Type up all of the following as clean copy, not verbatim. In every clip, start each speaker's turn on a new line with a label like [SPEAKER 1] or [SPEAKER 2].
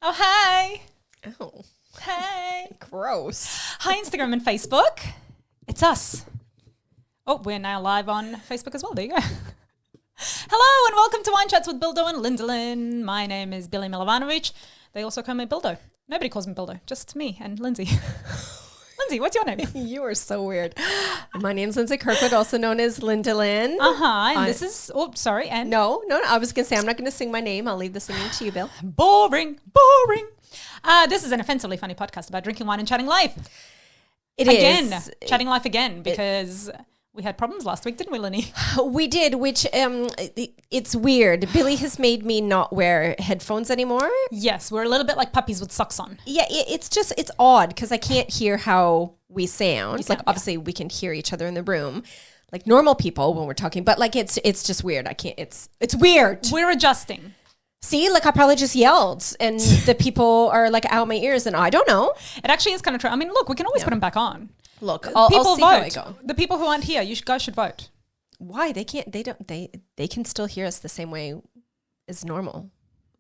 [SPEAKER 1] Oh, hi.
[SPEAKER 2] Oh,
[SPEAKER 1] Hey.
[SPEAKER 2] gross.
[SPEAKER 1] Hi, Instagram and Facebook. It's us. Oh, we're now live on Facebook as well. There you go. Hello and welcome to Wine Chats with Bildo and Lindalin. My name is Billy Milovanovic. They also call me Bildo. Nobody calls me Bildo, just me and Lindsay. Lindsay, what's your name?
[SPEAKER 2] You are so weird. My name's Lindsay Kirkwood, also known as Lindalin.
[SPEAKER 1] And this is, sorry, and?
[SPEAKER 2] No, I was going to say I'm not going to sing my name. I'll leave the singing to you, Bill.
[SPEAKER 1] Boring. This is an offensively funny podcast about drinking wine and chatting life.
[SPEAKER 2] It
[SPEAKER 1] again,
[SPEAKER 2] is.
[SPEAKER 1] chatting life again, because we had problems last week, didn't we, Linny?
[SPEAKER 2] We did, which it's weird. Billy has made me not wear headphones anymore.
[SPEAKER 1] Yes, we're a little bit like puppies with socks on.
[SPEAKER 2] Yeah, it's odd because I can't hear how we sound.
[SPEAKER 1] You
[SPEAKER 2] Obviously we can hear each other in the room, like normal people when we're talking, but like it's just weird. I can't. It's weird.
[SPEAKER 1] We're adjusting.
[SPEAKER 2] See, like I probably just yelled and the people are like out my ears and I don't know.
[SPEAKER 1] It actually is kind of true. I mean, look, we can always put them back on.
[SPEAKER 2] Look, I'll see
[SPEAKER 1] vote.
[SPEAKER 2] how I go.
[SPEAKER 1] The people who aren't here, you guys should vote.
[SPEAKER 2] Why? They can't, they can still hear us the same way as normal.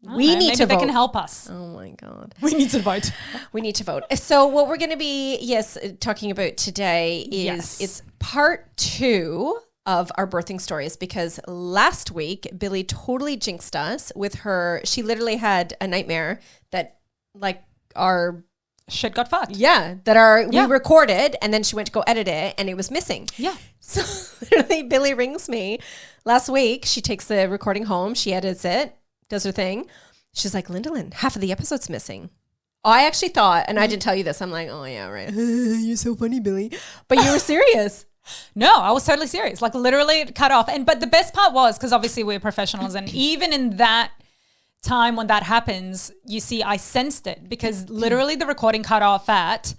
[SPEAKER 1] We need to vote. Maybe they can help us.
[SPEAKER 2] Oh my God.
[SPEAKER 1] We need to vote.
[SPEAKER 2] We need to vote. So what we're going to be, talking about today is it's part 2 of our birthing stories, because last week Billy totally jinxed us with she literally had a nightmare that like our
[SPEAKER 1] shit got fucked.
[SPEAKER 2] We recorded and then she went to go edit it and it was missing.
[SPEAKER 1] Yeah.
[SPEAKER 2] So literally Billy rings me last week. She takes the recording home. She edits it, does her thing. She's like, Lindalin, half of the episode's missing. I actually thought, and I didn't tell you this, I'm like, oh yeah, right. You're so funny, Billy. But you were serious.
[SPEAKER 1] No, I was totally serious. Like literally it cut off. But the best part was, because obviously we're professionals, and even in that time when that happens, you see, I sensed it, because literally the recording cut off at,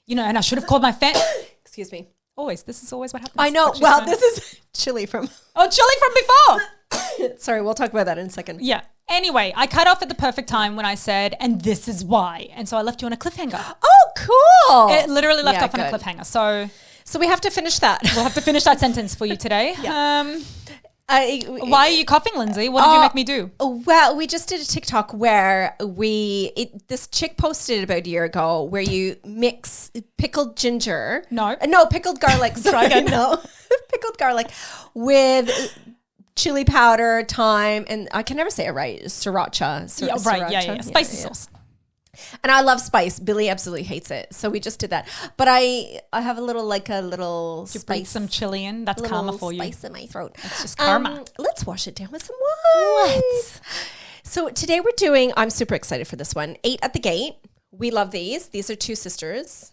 [SPEAKER 1] and I should have called my fan.
[SPEAKER 2] Excuse me.
[SPEAKER 1] This is always what happens.
[SPEAKER 2] I know. Well, this is chili from.
[SPEAKER 1] Oh, chili from before.
[SPEAKER 2] Sorry, we'll talk about that in a second.
[SPEAKER 1] Yeah. Anyway, I cut off at the perfect time when I said, and this is why. And so I left you on a cliffhanger.
[SPEAKER 2] Oh, cool.
[SPEAKER 1] It literally left off on a cliffhanger. So
[SPEAKER 2] we have to finish that.
[SPEAKER 1] We'll have to finish that sentence for you today.
[SPEAKER 2] Yeah.
[SPEAKER 1] Why are you coughing, Lindsay? What did you make me do?
[SPEAKER 2] Well, we just did a TikTok where this chick posted about a year ago where you mix pickled ginger.
[SPEAKER 1] No,
[SPEAKER 2] pickled garlic. Sorry, no, pickled garlic with chili powder, thyme, and I can never say it right. Sriracha. Spicy sauce. And I love spice. Billy absolutely hates it. So we just did that. But I have a little spice.
[SPEAKER 1] Some chili in. That's karma for you.
[SPEAKER 2] Spice in my throat.
[SPEAKER 1] It's just karma.
[SPEAKER 2] Let's wash it down with some wine. Let's. So today I'm super excited for this one. 8 at the Gate. We love these. These are 2 sisters.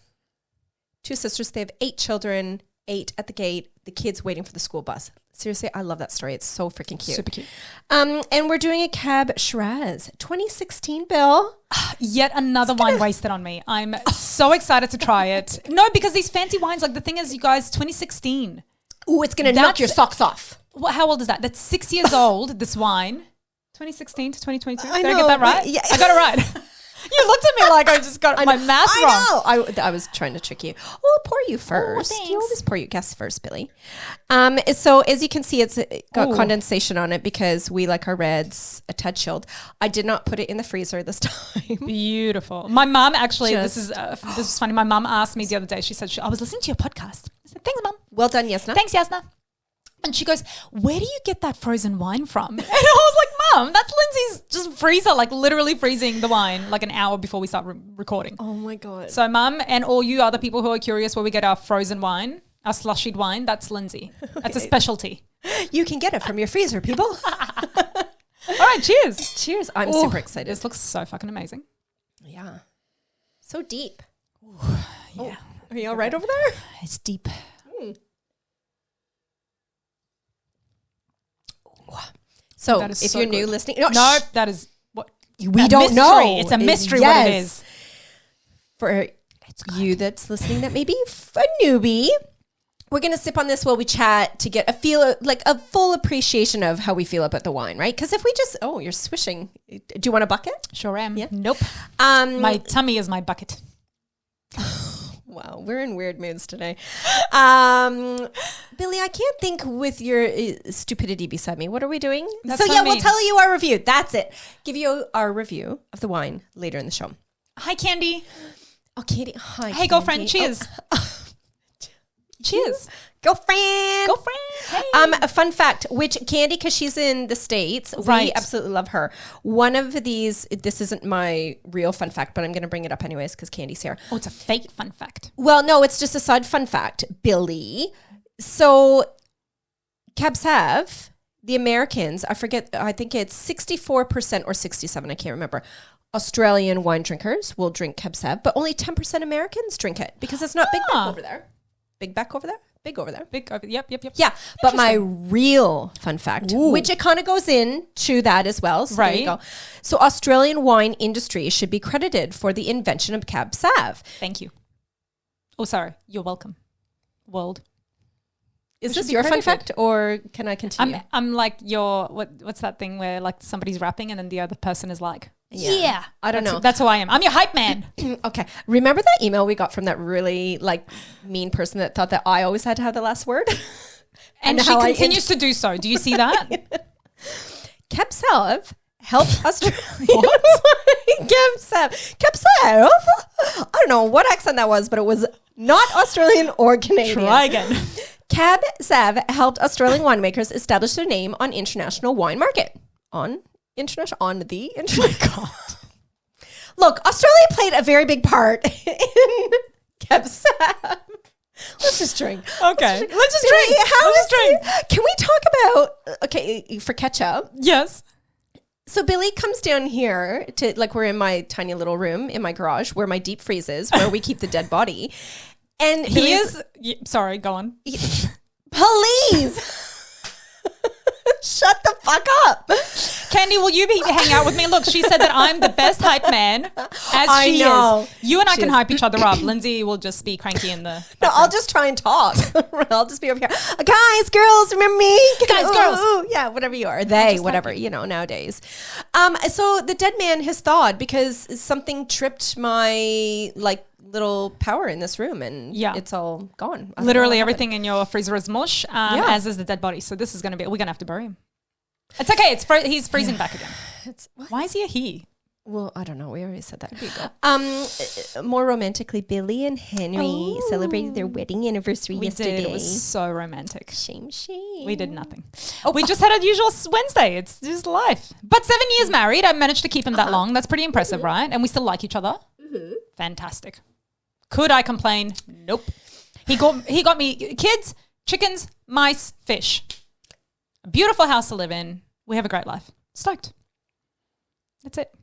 [SPEAKER 2] 2 sisters. They have 8 children. 8 at the Gate. The kids waiting for the school bus. Seriously, I love that story. It's so freaking cute.
[SPEAKER 1] Super cute.
[SPEAKER 2] And we're doing a Cab Shiraz 2016, Bill.
[SPEAKER 1] Yet another wine wasted on me. I'm so excited to try it. No, because these fancy wines, like the thing is, you guys, 2016.
[SPEAKER 2] Ooh, it's going to knock your socks off.
[SPEAKER 1] How old is that? That's 6 years old, this wine. 2016 to 2022. Did I get that right?
[SPEAKER 2] Yeah.
[SPEAKER 1] I got it right. You looked at me like I just got my math wrong.
[SPEAKER 2] I know. I was trying to trick you. Oh, I'll pour you first.
[SPEAKER 1] Oh,
[SPEAKER 2] you always pour your guests first, Billy. So as you can see, it's got condensation on it because we like our reds a tad chilled. I did not put it in the freezer this time.
[SPEAKER 1] Beautiful. My mom actually, this is funny. My mom asked me the other day. She said, I was listening to your podcast. I said, thanks, Mom.
[SPEAKER 2] Well done, Yasna.
[SPEAKER 1] Thanks, Yasna. And she goes, where do you get that frozen wine from? And I was like, Mom, that's Lindsay's just freezer, like literally freezing the wine like an hour before we start recording.
[SPEAKER 2] Oh my God.
[SPEAKER 1] So Mum and all you other people who are curious where we get our frozen wine, our slushied wine, that's Lindsay. That's a specialty.
[SPEAKER 2] You can get it from your freezer, people.
[SPEAKER 1] All right, cheers.
[SPEAKER 2] Cheers. I'm super excited.
[SPEAKER 1] This looks so fucking amazing.
[SPEAKER 2] Yeah. So deep.
[SPEAKER 1] Yeah.
[SPEAKER 2] Are you all right over there?
[SPEAKER 1] It's deep.
[SPEAKER 2] So if you're new listening,
[SPEAKER 1] that is what
[SPEAKER 2] we don't know.
[SPEAKER 1] It's a mystery what it is.
[SPEAKER 2] For you that's listening that may be a newbie, we're going to sip on this while we chat to get a full appreciation of how we feel about the wine, right? Because if we just, you're swishing. Do you want a bucket?
[SPEAKER 1] Sure am.
[SPEAKER 2] Yeah.
[SPEAKER 1] Nope. My tummy is my bucket.
[SPEAKER 2] Wow, we're in weird moods today. Billy, I can't think with your stupidity beside me. What are we doing?
[SPEAKER 1] That's so
[SPEAKER 2] we'll tell you our review. That's it. Give you our review of the wine later in the show.
[SPEAKER 1] Hi, Candy.
[SPEAKER 2] Oh, Katie. Hi,
[SPEAKER 1] Hey,
[SPEAKER 2] Candy.
[SPEAKER 1] girlfriend. Cheers. Cheers.
[SPEAKER 2] Girlfriend.
[SPEAKER 1] Hey.
[SPEAKER 2] A fun fact, which Candy, because she's in the States, we absolutely love her. One of these, this isn't my real fun fact, but I'm going to bring it up anyways because Candy's here.
[SPEAKER 1] Oh, it's a fake fun fact.
[SPEAKER 2] Well, no, it's just a side fun fact, Billy. So, Cab Sav, the Americans, I think it's 64% or 67%, I can't remember. Australian wine drinkers will drink Cab Sav, but only 10% Americans drink it because it's not big back over there. Big back over there? Big over there.
[SPEAKER 1] Big over. Yep.
[SPEAKER 2] Yeah, but my real fun fact, which it kind of goes into that as well. So there you go. So Australian wine industry should be credited for the invention of Cab Sav.
[SPEAKER 1] Thank you. Oh, sorry. You're welcome. World.
[SPEAKER 2] Is this your fun fact or can I continue?
[SPEAKER 1] I'm like what's that thing where like somebody's rapping and then the other person is like, yeah.
[SPEAKER 2] I don't know.
[SPEAKER 1] That's who I am. I'm your hype man.
[SPEAKER 2] Okay. Remember that email we got from that really like mean person that thought that I always had to have the last word?
[SPEAKER 1] and she continues to do so. Do you see that?
[SPEAKER 2] Cab Sav helped Australia. Cab Sav. I don't know what accent that was, but it was not Australian or Canadian.
[SPEAKER 1] Try again.
[SPEAKER 2] Cab Sav helped Australian winemakers establish their name on international wine market. On the internet. God. Look, Australia played a very big part in Cab Sav. Let's just drink.
[SPEAKER 1] Okay. Let's just drink.
[SPEAKER 2] Can we talk about, for ketchup?
[SPEAKER 1] Yes.
[SPEAKER 2] So Billy comes down here to, like, we're in my tiny little room in my garage where my deep freeze is, where we keep the dead body. And
[SPEAKER 1] he is, sorry, go on.
[SPEAKER 2] Please. Shut the fuck up.
[SPEAKER 1] Candy, will you hang out with me? Look, she said that I'm the best hype man as she is. You and I can hype each other up. Lindsay will just be cranky in the background.
[SPEAKER 2] No, I'll just try and talk. I'll just be over here. Guys, girls, remember me?
[SPEAKER 1] Girls.
[SPEAKER 2] Yeah, whatever you are. They, whatever, nowadays. So the dead man has thawed because something tripped my, like, little power in this room and it's all gone.
[SPEAKER 1] Literally everything in your freezer is mush, as is the dead body. So this is going to be, we're going to have to bury him. It's okay. He's freezing back again. Why is he?
[SPEAKER 2] Well, I don't know. We already said that. More romantically, Billy and Henry celebrated their wedding anniversary yesterday.
[SPEAKER 1] It was so romantic.
[SPEAKER 2] Shame.
[SPEAKER 1] We did nothing. We just had a usual Wednesday. It's just life. But 7 years married. I managed to keep him that long. That's pretty impressive, right? And we still like each other. Mm-hmm. Fantastic. Could I complain? Nope. He got me kids, chickens, mice, fish. A beautiful house to live in. We have a great life. Stoked. That's it.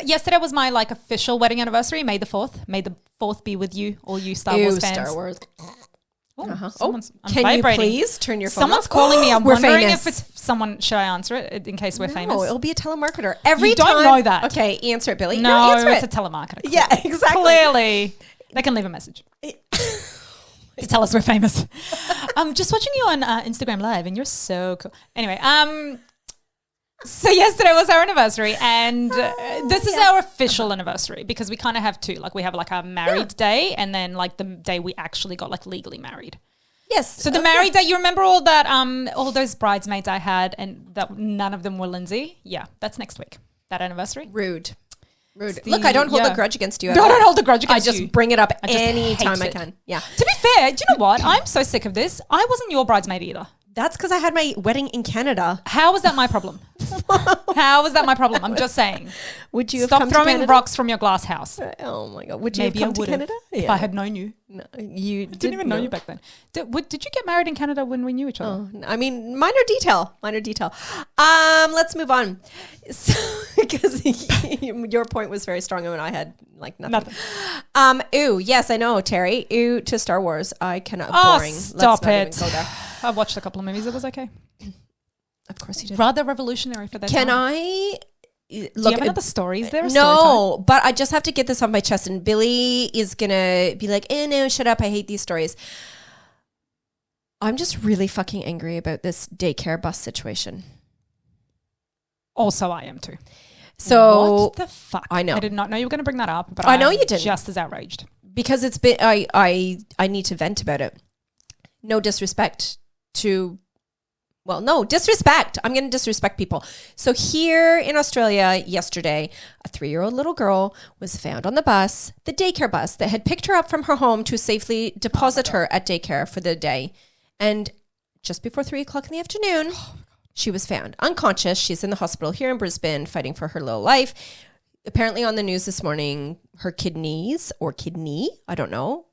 [SPEAKER 1] Yesterday was my like official wedding anniversary, May the 4th. May the 4th be with you, all you Star Wars fans.
[SPEAKER 2] Star Wars.
[SPEAKER 1] I'm
[SPEAKER 2] can
[SPEAKER 1] vibrating.
[SPEAKER 2] You please turn your phone
[SPEAKER 1] Someone's
[SPEAKER 2] off?
[SPEAKER 1] calling me. I'm wondering
[SPEAKER 2] famous.
[SPEAKER 1] if it's someone. Should I answer it in case we're famous?
[SPEAKER 2] No, it'll be a telemarketer.
[SPEAKER 1] You don't know that.
[SPEAKER 2] Okay, answer it, Billy.
[SPEAKER 1] No,
[SPEAKER 2] answer
[SPEAKER 1] it's
[SPEAKER 2] it.
[SPEAKER 1] a telemarketer.
[SPEAKER 2] Yeah, exactly.
[SPEAKER 1] Clearly, they can leave a message to tell us we're famous. I'm just watching you on Instagram Live, and you're so cool. Anyway, so yesterday was our anniversary, and this is our official anniversary because we kind of have two. Like we have like our married day, and then like the day we actually got like legally married.
[SPEAKER 2] Yes.
[SPEAKER 1] So the married day, you remember all that, all those bridesmaids I had, and that none of them were Lindsay. Yeah, that's next week. That anniversary.
[SPEAKER 2] Rude. Look, I don't hold a grudge against you.
[SPEAKER 1] No, I don't hold a grudge against you.
[SPEAKER 2] I just bring it up anytime I can. Yeah.
[SPEAKER 1] To be fair, do you know what? I'm so sick of this. I wasn't your bridesmaid either.
[SPEAKER 2] That's because I had my wedding in Canada.
[SPEAKER 1] How was that my problem? How was that my problem? I'm just saying.
[SPEAKER 2] Would you have
[SPEAKER 1] Stop throwing rocks from your glass house?
[SPEAKER 2] Oh my God. Would you have come to Canada?
[SPEAKER 1] If I had known you.
[SPEAKER 2] No, you
[SPEAKER 1] didn't even know you back then. Did you get married in Canada when we knew each other?
[SPEAKER 2] Oh, I mean, minor detail. Let's move on. So, because your point was very strong and I had like nothing. Ooh, yes, I know, Terry. Ooh, to Star Wars. I cannot. Boring.
[SPEAKER 1] Stop
[SPEAKER 2] Let's not even go there.
[SPEAKER 1] I've watched a couple of movies. It was okay.
[SPEAKER 2] Of course you did.
[SPEAKER 1] Rather revolutionary for that time.
[SPEAKER 2] Can I...
[SPEAKER 1] Do you have another story? Is there a
[SPEAKER 2] No, but I just have to get this off my chest. And Billy is going to be like, no, shut up. I hate these stories. I'm just really fucking angry about this daycare bus situation.
[SPEAKER 1] Also, I am too.
[SPEAKER 2] So
[SPEAKER 1] what the fuck?
[SPEAKER 2] I know.
[SPEAKER 1] I did not know you were going to bring that up, but
[SPEAKER 2] I know you didn't.
[SPEAKER 1] Just as outraged.
[SPEAKER 2] because it's been, I need to vent about it. No disrespect to, well, no, disrespect. I'm going to disrespect people. So here in Australia yesterday, a 3-year-old little girl was found on the bus, the daycare bus that had picked her up from her home to safely deposit her at daycare for the day. And just before 3 o'clock in the afternoon, she was found unconscious. She's in the hospital here in Brisbane fighting for her little life. Apparently on the news this morning, her kidneys or kidney, I don't know,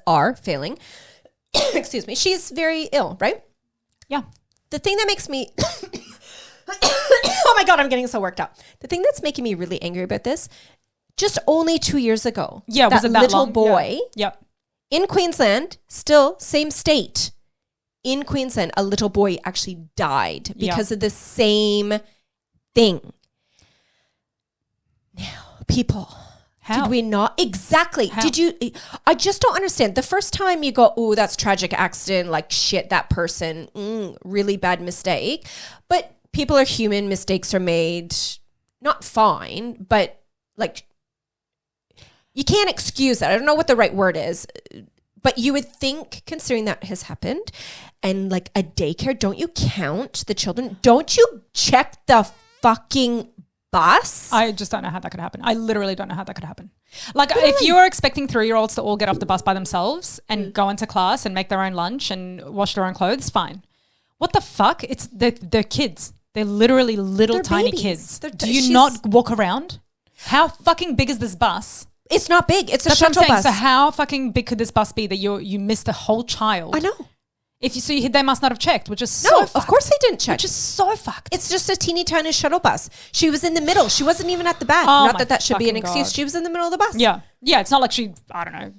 [SPEAKER 2] are failing. Excuse me. She's very ill, right?
[SPEAKER 1] Yeah.
[SPEAKER 2] The thing that makes me, oh my God, I'm getting so worked up. The thing that's making me really angry about this, just only 2 years ago,
[SPEAKER 1] was it that
[SPEAKER 2] little
[SPEAKER 1] long?
[SPEAKER 2] boy
[SPEAKER 1] Yep.
[SPEAKER 2] in Queensland, still same state, in Queensland, a little boy actually died because of the same thing. Now, people,
[SPEAKER 1] how?
[SPEAKER 2] Did we not? Exactly.
[SPEAKER 1] How?
[SPEAKER 2] Did you? I just don't understand. The first time you go, oh, that's tragic accident, like shit, that person, really bad mistake. But people are human. Mistakes are made. Not fine, but like you can't excuse that. I don't know what the right word is. But you would think, considering that has happened, and like a daycare, don't you count the children? Don't you check the fucking bus?
[SPEAKER 1] I just don't know how that could happen. I literally don't know how that could happen. Like if you are expecting 3-year-olds to all get off the bus by themselves and go into class and make their own lunch and wash their own clothes, fine. What the fuck? They're kids. They're literally they're tiny babies. Kids. Do you not walk around? How fucking big is this bus?
[SPEAKER 2] It's not big. It's a shuttle bus.
[SPEAKER 1] So how fucking big could this bus be that you missed a whole child?
[SPEAKER 2] I know.
[SPEAKER 1] They must not have checked, which is so fucked.
[SPEAKER 2] Of course they didn't check.
[SPEAKER 1] Which is so fucked.
[SPEAKER 2] It's just a teeny tiny shuttle bus. She was in the middle. She wasn't even at the back.
[SPEAKER 1] Oh,
[SPEAKER 2] not that should be an excuse. God. She was in the middle of the bus.
[SPEAKER 1] Yeah. Yeah, it's not like she, I don't know.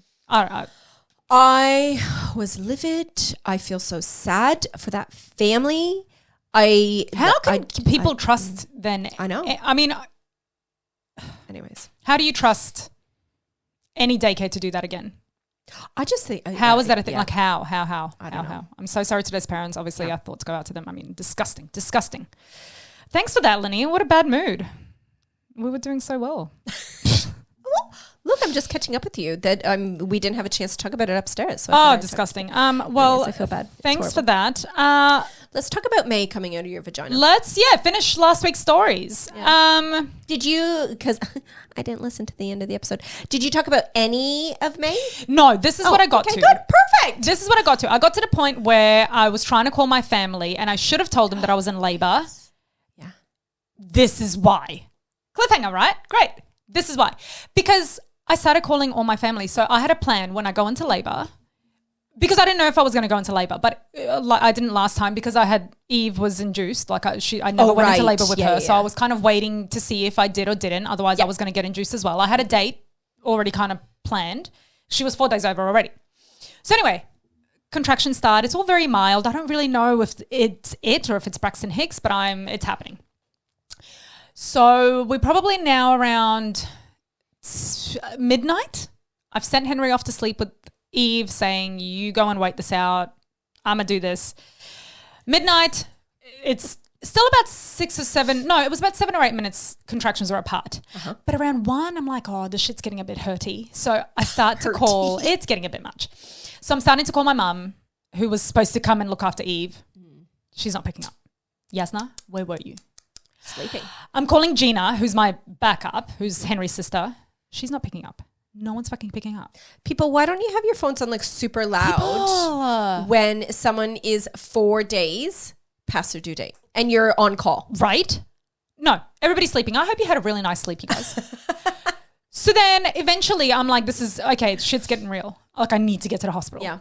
[SPEAKER 2] I was livid. I feel so sad for that family.
[SPEAKER 1] How can people trust then?
[SPEAKER 2] I know.
[SPEAKER 1] I mean.
[SPEAKER 2] Anyways.
[SPEAKER 1] How do you trust any daycare to do that again?
[SPEAKER 2] I just think...
[SPEAKER 1] How is that a thing? Yeah. Like how?
[SPEAKER 2] I don't know.
[SPEAKER 1] I'm so sorry to those parents. Obviously, our thoughts go out to them. I mean, disgusting. Thanks for that, Lenny. What a bad mood. We were doing so well.
[SPEAKER 2] Look, I'm just catching up with you that we didn't have a chance to talk about it upstairs. So
[SPEAKER 1] disgusting. Well,
[SPEAKER 2] I feel bad.
[SPEAKER 1] Thanks for that.
[SPEAKER 2] Let's talk about May coming out of your vagina.
[SPEAKER 1] Let's finish last week's stories. Yeah.
[SPEAKER 2] Did you, because I didn't listen to the end of the episode, did you talk about any of May?
[SPEAKER 1] No, this is what I got to.
[SPEAKER 2] Good, perfect.
[SPEAKER 1] This is what I got to. I got to the point where I was trying to call my family and I should have told them that I was in labor.
[SPEAKER 2] Yeah.
[SPEAKER 1] This is why. Cliffhanger, right? Great. This is why. Because I started calling all my family. So I had a plan when I go into labor, because I didn't know if I was going to go into labor, but I didn't last time because Eve was induced. Like I never went into labor with her. So I was kind of waiting to see if I did or didn't. Otherwise I was going to get induced as well. I had a date already kind of planned. She was 4 days over already. So anyway, contractions start. It's all very mild. I don't really know if it's or if it's Braxton Hicks, but it's happening. So we're probably now around midnight. I've sent Henry off to sleep with Eve saying, you go and wait this out. I'm going to do this. Midnight, it's still about 6 or 7. No, it was about 7 or 8 minutes contractions were apart. Uh-huh. But around 1, I'm like, oh, the shit's getting a bit hurty. So I start to call. It's getting a bit much. So I'm starting to call my mum, who was supposed to come and look after Eve. She's not picking up. Yasna, where were you?
[SPEAKER 2] Sleeping. I'm
[SPEAKER 1] calling Gina, who's my backup, who's Henry's sister. She's not picking up. No one's fucking picking up.
[SPEAKER 2] People, why don't you have your phones on like super loud when someone is 4 days past their due date and you're on call?
[SPEAKER 1] Right? No, everybody's sleeping. I hope you had a really nice sleep, you guys. So then eventually I'm like, this is, okay, shit's getting real. Like I need to get to the hospital.
[SPEAKER 2] Yeah.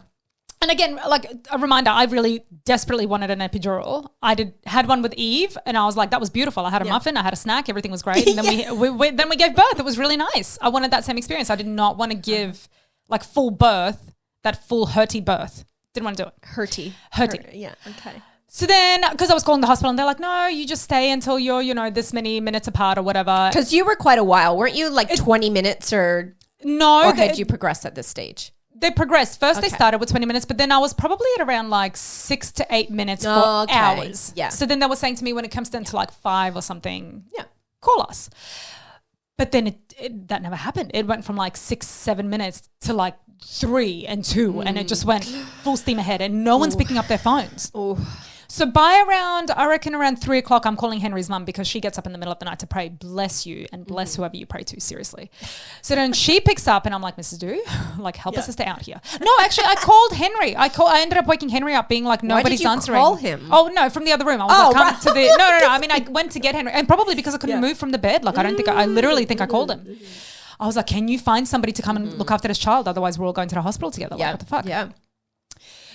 [SPEAKER 1] And again, like a reminder, I really desperately wanted an epidural. I had one with Eve and I was like, that was beautiful. I had a muffin, I had a snack, everything was great. And then we gave birth. It was really nice. I wanted that same experience. I did not want to give like full birth, that full hurty birth. Didn't want to do it.
[SPEAKER 2] Hurty.
[SPEAKER 1] Yeah.
[SPEAKER 2] Okay.
[SPEAKER 1] So then, because I was calling the hospital and they're like, no, you just stay until you're, this many minutes apart or whatever.
[SPEAKER 2] Because you were quite a while. Weren't you like 20 minutes or?
[SPEAKER 1] No.
[SPEAKER 2] Or had you progressed at this stage?
[SPEAKER 1] They progressed. First they started with 20 minutes, but then I was probably at around like 6 to 8 minutes for hours.
[SPEAKER 2] Yeah.
[SPEAKER 1] So then they were saying to me when it comes down to like 5 or something, call us. But then that never happened. It went from like 6-7 minutes to like 3 and 2 and it just went full steam ahead and no one's picking up their phones. So by around 3 o'clock, I'm calling Henry's mum because she gets up in the middle of the night to pray, bless you and bless whoever you pray to, seriously. So then she picks up and I'm like, Mrs. Do, like help us to stay out here. No, actually I called Henry. I ended up waking Henry up being like, nobody's answering.
[SPEAKER 2] Why did you call him?
[SPEAKER 1] Oh no, from the other room. I was like, come to the, no. I mean, I went to get Henry and probably because I couldn't move from the bed. Like I literally think I called him. I was like, can you find somebody to come and look after this child? Otherwise we're all going to the hospital together. Like, what the fuck?
[SPEAKER 2] Yeah.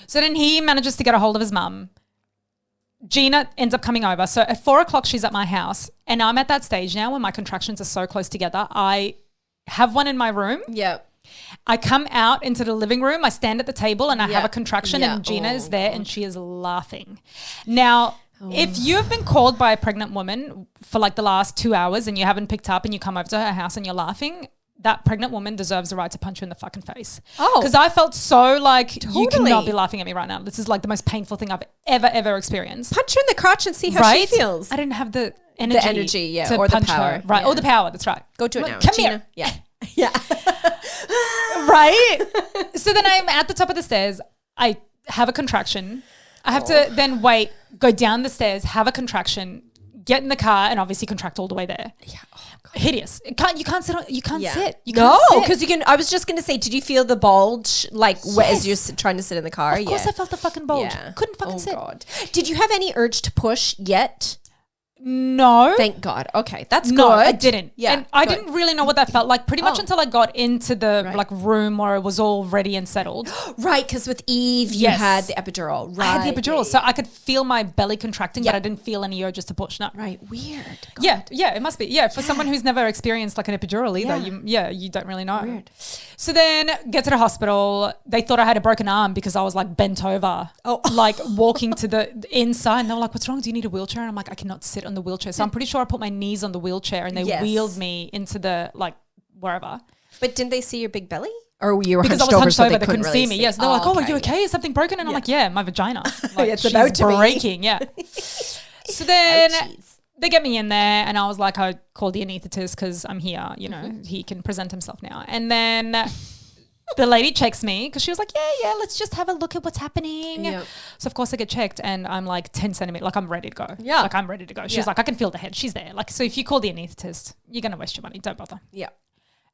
[SPEAKER 1] So then he manages to get a hold of his mum. Gina ends up coming over. So at 4 o'clock, she's at my house. And I'm at that stage now when my contractions are so close together. I have one in my room.
[SPEAKER 2] Yeah.
[SPEAKER 1] I come out into the living room. I stand at the table and I have a contraction and Gina is there and she is laughing. Now, if you've been called by a pregnant woman for like the last 2 hours and you haven't picked up and you come over to her house and you're laughing, that pregnant woman deserves the right to punch you in the fucking face. Because I felt so like, you cannot be laughing at me right now. This is like the most painful thing I've ever experienced.
[SPEAKER 2] Punch her in the crotch and see how she feels.
[SPEAKER 1] I didn't have the energy,
[SPEAKER 2] or the power.
[SPEAKER 1] Right, or the power, that's right.
[SPEAKER 2] Go to it now.
[SPEAKER 1] Come
[SPEAKER 2] Gina.
[SPEAKER 1] here.
[SPEAKER 2] Yeah.
[SPEAKER 1] Right? So then I'm at the top of the stairs. I have a contraction. I have to then wait, go down the stairs, have a contraction, get in the car and obviously contract all the way there. Yeah. Hideous. You can't sit.
[SPEAKER 2] No, because you can. I was just going to say, did you feel the bulge as you're trying to sit in the car?
[SPEAKER 1] Of course, I felt the fucking bulge. Yeah. Couldn't fucking sit.
[SPEAKER 2] God. Did you have any urge to push yet?
[SPEAKER 1] No.
[SPEAKER 2] Thank God. Okay, that's good.
[SPEAKER 1] No, I didn't.
[SPEAKER 2] Yeah,
[SPEAKER 1] and I didn't really know what that felt like pretty much until I got into the like room where it was all ready and settled.
[SPEAKER 2] Right, because with Eve, you had the epidural. Right.
[SPEAKER 1] I had the epidural, so I could feel my belly contracting, but I didn't feel any urges to push. No.
[SPEAKER 2] Right, weird.
[SPEAKER 1] God. Yeah, it must be. Yeah, for someone who's never experienced like an epidural either, you don't really know.
[SPEAKER 2] Weird.
[SPEAKER 1] So then get to the hospital. They thought I had a broken arm because I was like bent over, like walking to the inside. And they were like, what's wrong? Do you need a wheelchair? And I'm like, I cannot sit on the wheelchair. So I'm pretty sure I put my knees on the wheelchair and they wheeled me into the like wherever.
[SPEAKER 2] But didn't they see your big belly? Or you were
[SPEAKER 1] because
[SPEAKER 2] hunched
[SPEAKER 1] I was hunched over,
[SPEAKER 2] so
[SPEAKER 1] they couldn't see me. Yes, they're like, "Oh, are you okay? Is something broken?" And I'm like, "Yeah, my vagina. Like,
[SPEAKER 2] it's about to
[SPEAKER 1] breaking." Yeah. So then they get me in there, and I was like, "I called the anaesthetist because I'm here. You know, he can present himself now." And then the lady checks me because she was like, "Yeah, let's just have a look at what's happening." Yep. So of course I get checked, and I'm like 10 centimeters, like I'm ready to go. Yeah, like I'm ready to go. She's like, "I can feel the head. She's there." Like, so if you call the anaesthetist, you're gonna waste your money. Don't bother. Yeah.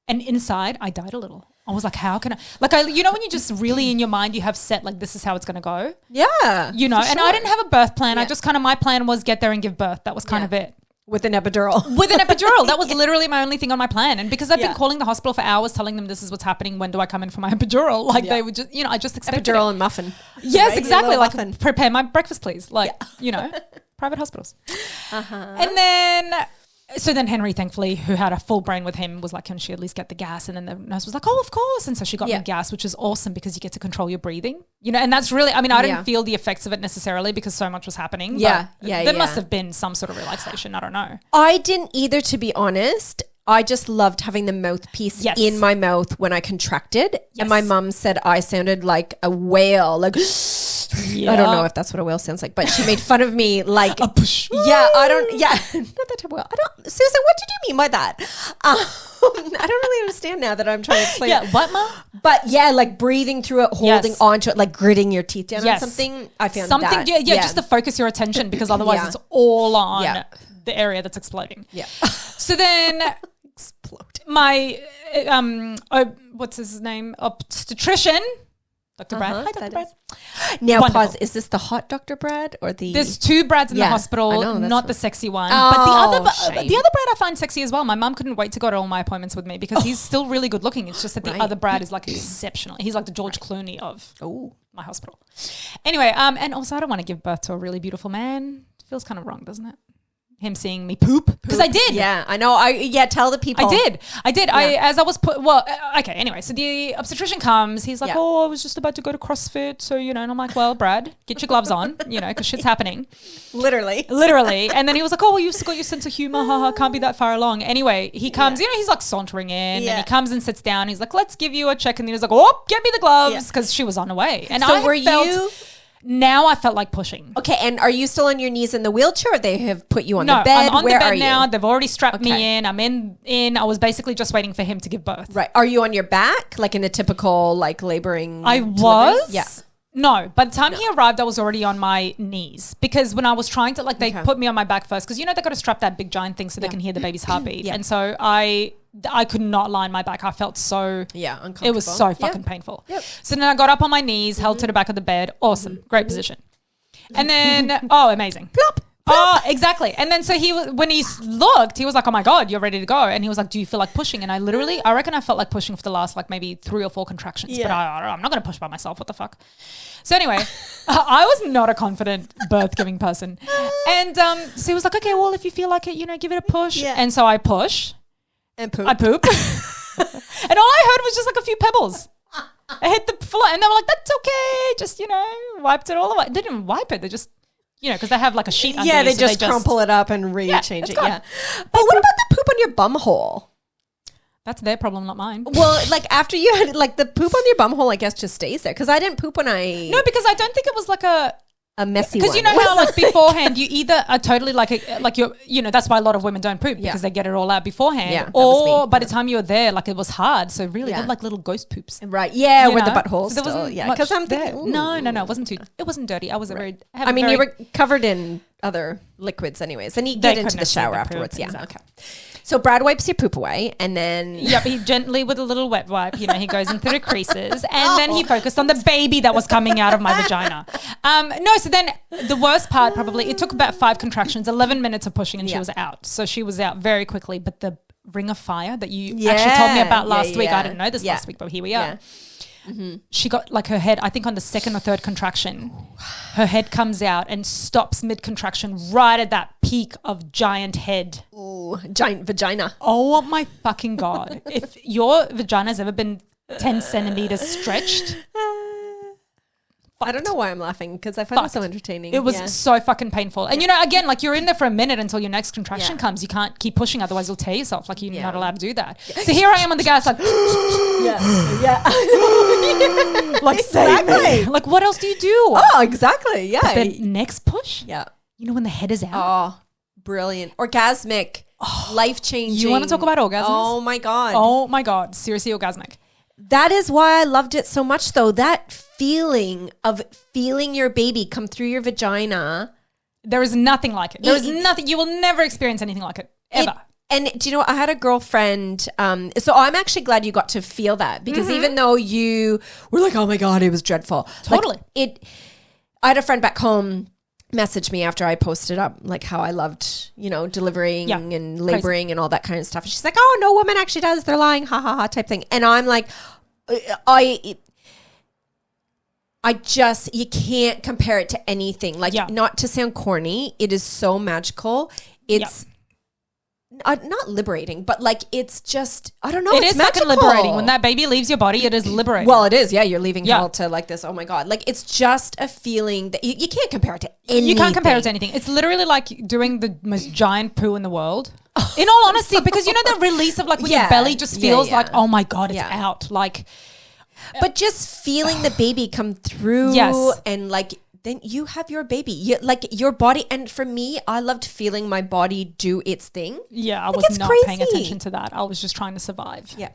[SPEAKER 1] And inside, I died a little. I was like, how can I? Like, you know when you just really in your mind, you have set, like, this is how it's going to go? Yeah. You know, and I didn't have a birth plan. I just kind of, my plan was get there and give birth. That was kind of it.
[SPEAKER 2] With an epidural.
[SPEAKER 1] With an epidural. That was literally my only thing on my plan. And because I've been calling the hospital for hours telling them this is what's happening, when do I come in for my epidural? Like, they would just, you know, I just expected
[SPEAKER 2] epidural and muffin.
[SPEAKER 1] Yes, right? Exactly. Like, muffin. Prepare my breakfast, please. Like, you know, private hospitals. And then... So then Henry, thankfully, who had a full brain with him, was like, can she at least get the gas? And then the nurse was like, oh, of course. And so she got me gas, which is awesome because you get to control your breathing. You know, and that's really, I mean, I didn't feel the effects of it necessarily because so much was happening. There must have been some sort of relaxation. I don't know.
[SPEAKER 2] I didn't either, to be honest. I just loved having the mouthpiece in my mouth when I contracted. Yes. And my mum said I sounded like a whale. Like, I don't know if that's what a whale sounds like, but she made fun of me like, not that type of whale. Susan, what did you mean by that? I don't really understand now that I'm trying to explain.
[SPEAKER 1] What, Mom?
[SPEAKER 2] But like breathing through it, holding onto it, like gritting your teeth down on something. I found that.
[SPEAKER 1] Just to focus your attention because otherwise it's all on the area that's exploding. Yeah. So then... My, what's his name? Obstetrician, Dr. Brad. Hi, Dr. Brad.
[SPEAKER 2] Now, pause. Is this the hot Dr. Brad or the?
[SPEAKER 1] There's two Brads in the hospital, not the sexy one. But the other Brad I find sexy as well. My mum couldn't wait to go to all my appointments with me because he's still really good looking. It's just that the other Brad is like exceptional. He's like the George Clooney of my hospital. Anyway, and also I don't want to give birth to a really beautiful man. It feels kind of wrong, doesn't it? Him seeing me poop because I did.
[SPEAKER 2] Yeah, I know. Tell the people.
[SPEAKER 1] I did. Yeah. Anyway, so the obstetrician comes. He's like, I was just about to go to CrossFit. So, you know, and I'm like, well, Brad, get your gloves on, you know, because shit's happening.
[SPEAKER 2] Literally.
[SPEAKER 1] And then he was like, well, you've got your sense of humor. Haha, can't be that far along. Anyway, he comes, you know, he's like sauntering in and he comes and sits down. He's like, let's give you a check. And then he's like, oh, get me the gloves because she was on her way. And
[SPEAKER 2] so were you...
[SPEAKER 1] Now I felt like pushing.
[SPEAKER 2] Okay, and are you still on your knees in the wheelchair, or they have put you on the bed?
[SPEAKER 1] I'm on
[SPEAKER 2] Where
[SPEAKER 1] the bed
[SPEAKER 2] are
[SPEAKER 1] now.
[SPEAKER 2] you?
[SPEAKER 1] They've already strapped me in. I'm in. I was basically just waiting for him to give birth.
[SPEAKER 2] Right. Are you on your back, like in a typical like laboring?
[SPEAKER 1] I was.
[SPEAKER 2] Yeah.
[SPEAKER 1] No, by the time he arrived, I was already on my knees because when I was trying to, like, they put me on my back first because, you know, they got to strap that big giant thing so they can hear the baby's heartbeat. And so I could not lie on my back. I felt so,
[SPEAKER 2] uncomfortable.
[SPEAKER 1] It was so fucking painful. So then I got up on my knees, held to the back of the bed. Awesome. Great position. And then, amazing. Plop. Oh, exactly. And then so when he looked, he was like, oh my God, you're ready to go. And he was like, do you feel like pushing? And I reckon I felt like pushing for the last like maybe 3 or 4 contractions. But I'm not going to push by myself. What the fuck? So anyway, I was not a confident birth-giving person. And so he was like, okay, well, if you feel like it, you know, give it a push. Yeah. And so I push.
[SPEAKER 2] And poop.
[SPEAKER 1] I poop. And all I heard was just like a few pebbles. I hit the floor and they were like, that's okay. Just, you know, wiped it all away. They didn't wipe it. They just... You know, because they have like a sheet under.
[SPEAKER 2] Yeah, they just crumple it up and change it. Yeah. But what about the poop on your bum hole?
[SPEAKER 1] That's their problem, not mine.
[SPEAKER 2] Well, like after you had like the poop on your bum hole, I guess just stays there. Because I didn't poop when I...
[SPEAKER 1] No, because I don't think it was like a
[SPEAKER 2] messy one.
[SPEAKER 1] Because you know how like beforehand you either are totally like you're, you know, that's why a lot of women don't poop because they get it all out beforehand. Yeah, or by the time you were there, like it was hard. So really they're like little ghost poops.
[SPEAKER 2] Right. Yeah, with the butthole so still. Yeah. Because I'm thinking,
[SPEAKER 1] no, it wasn't dirty. I was very...
[SPEAKER 2] I mean, you were covered in other liquids anyways. And you get into the shower afterwards. Yeah. Okay. So Brad wipes your poop away and then...
[SPEAKER 1] Yep, he gently with a little wet wipe, you know, he goes into the creases and then he focused on the baby that was coming out of my vagina. So then the worst part probably, it took about 5 contractions, 11 minutes of pushing and she was out. So she was out very quickly. But the ring of fire that you actually told me about last week, I didn't know this last week, but here we are. Yeah. Mm-hmm. She got like her head, I think on the 2nd or 3rd contraction, her head comes out and stops mid-contraction right at that peak of giant head.
[SPEAKER 2] Ooh, giant vagina.
[SPEAKER 1] Oh my fucking God. If your vagina's ever been 10 centimeters stretched...
[SPEAKER 2] I don't know why I'm laughing because I find it so entertaining.
[SPEAKER 1] It was so fucking painful. And, you know, again, like you're in there for a minute until your next contraction comes. You can't keep pushing, otherwise you'll tear yourself. Like you're not allowed to do that. So here I am on the gas like, like exactly. Like what else do you do?
[SPEAKER 2] Oh, exactly. Yeah.
[SPEAKER 1] But then next push. Yeah. You know when the head is out.
[SPEAKER 2] Oh, brilliant. Orgasmic. Life-changing.
[SPEAKER 1] You want to talk about orgasms?
[SPEAKER 2] Oh my God.
[SPEAKER 1] Oh my God. Seriously orgasmic.
[SPEAKER 2] That is why I loved it so much, though. That feeling of feeling your baby come through your vagina.
[SPEAKER 1] There is nothing like it. There is nothing. You will never experience anything like it, ever.
[SPEAKER 2] And do you know what? I had a girlfriend. So I'm actually glad you got to feel that because even though you were like, oh my God, it was dreadful.
[SPEAKER 1] Totally.
[SPEAKER 2] Like I had a friend back home message me after I posted up like how I loved, you know, delivering and laboring and all that kind of stuff. And she's like, oh, no woman actually does. They're lying, ha ha ha type thing. And I'm like, you can't compare it to anything. Like not to sound corny, it is so magical. It's not liberating, but like it's just, I don't know.
[SPEAKER 1] It is fucking liberating. When that baby leaves your body, it is liberating.
[SPEAKER 2] Well, it is. Yeah. You're leaving hell to like this. Oh my God. Like it's just a feeling that you can't compare it to anything.
[SPEAKER 1] You can't compare it to anything. It's literally like doing the most giant poo in the world. In all honesty, because you know the release of like when your belly just feels like, oh my God, it's out. Like,
[SPEAKER 2] but just feeling the baby come through and like, then you have your baby, like your body. And for me, I loved feeling my body do its thing.
[SPEAKER 1] Yeah, I was not paying attention to that. I was just trying to survive.
[SPEAKER 2] Yeah,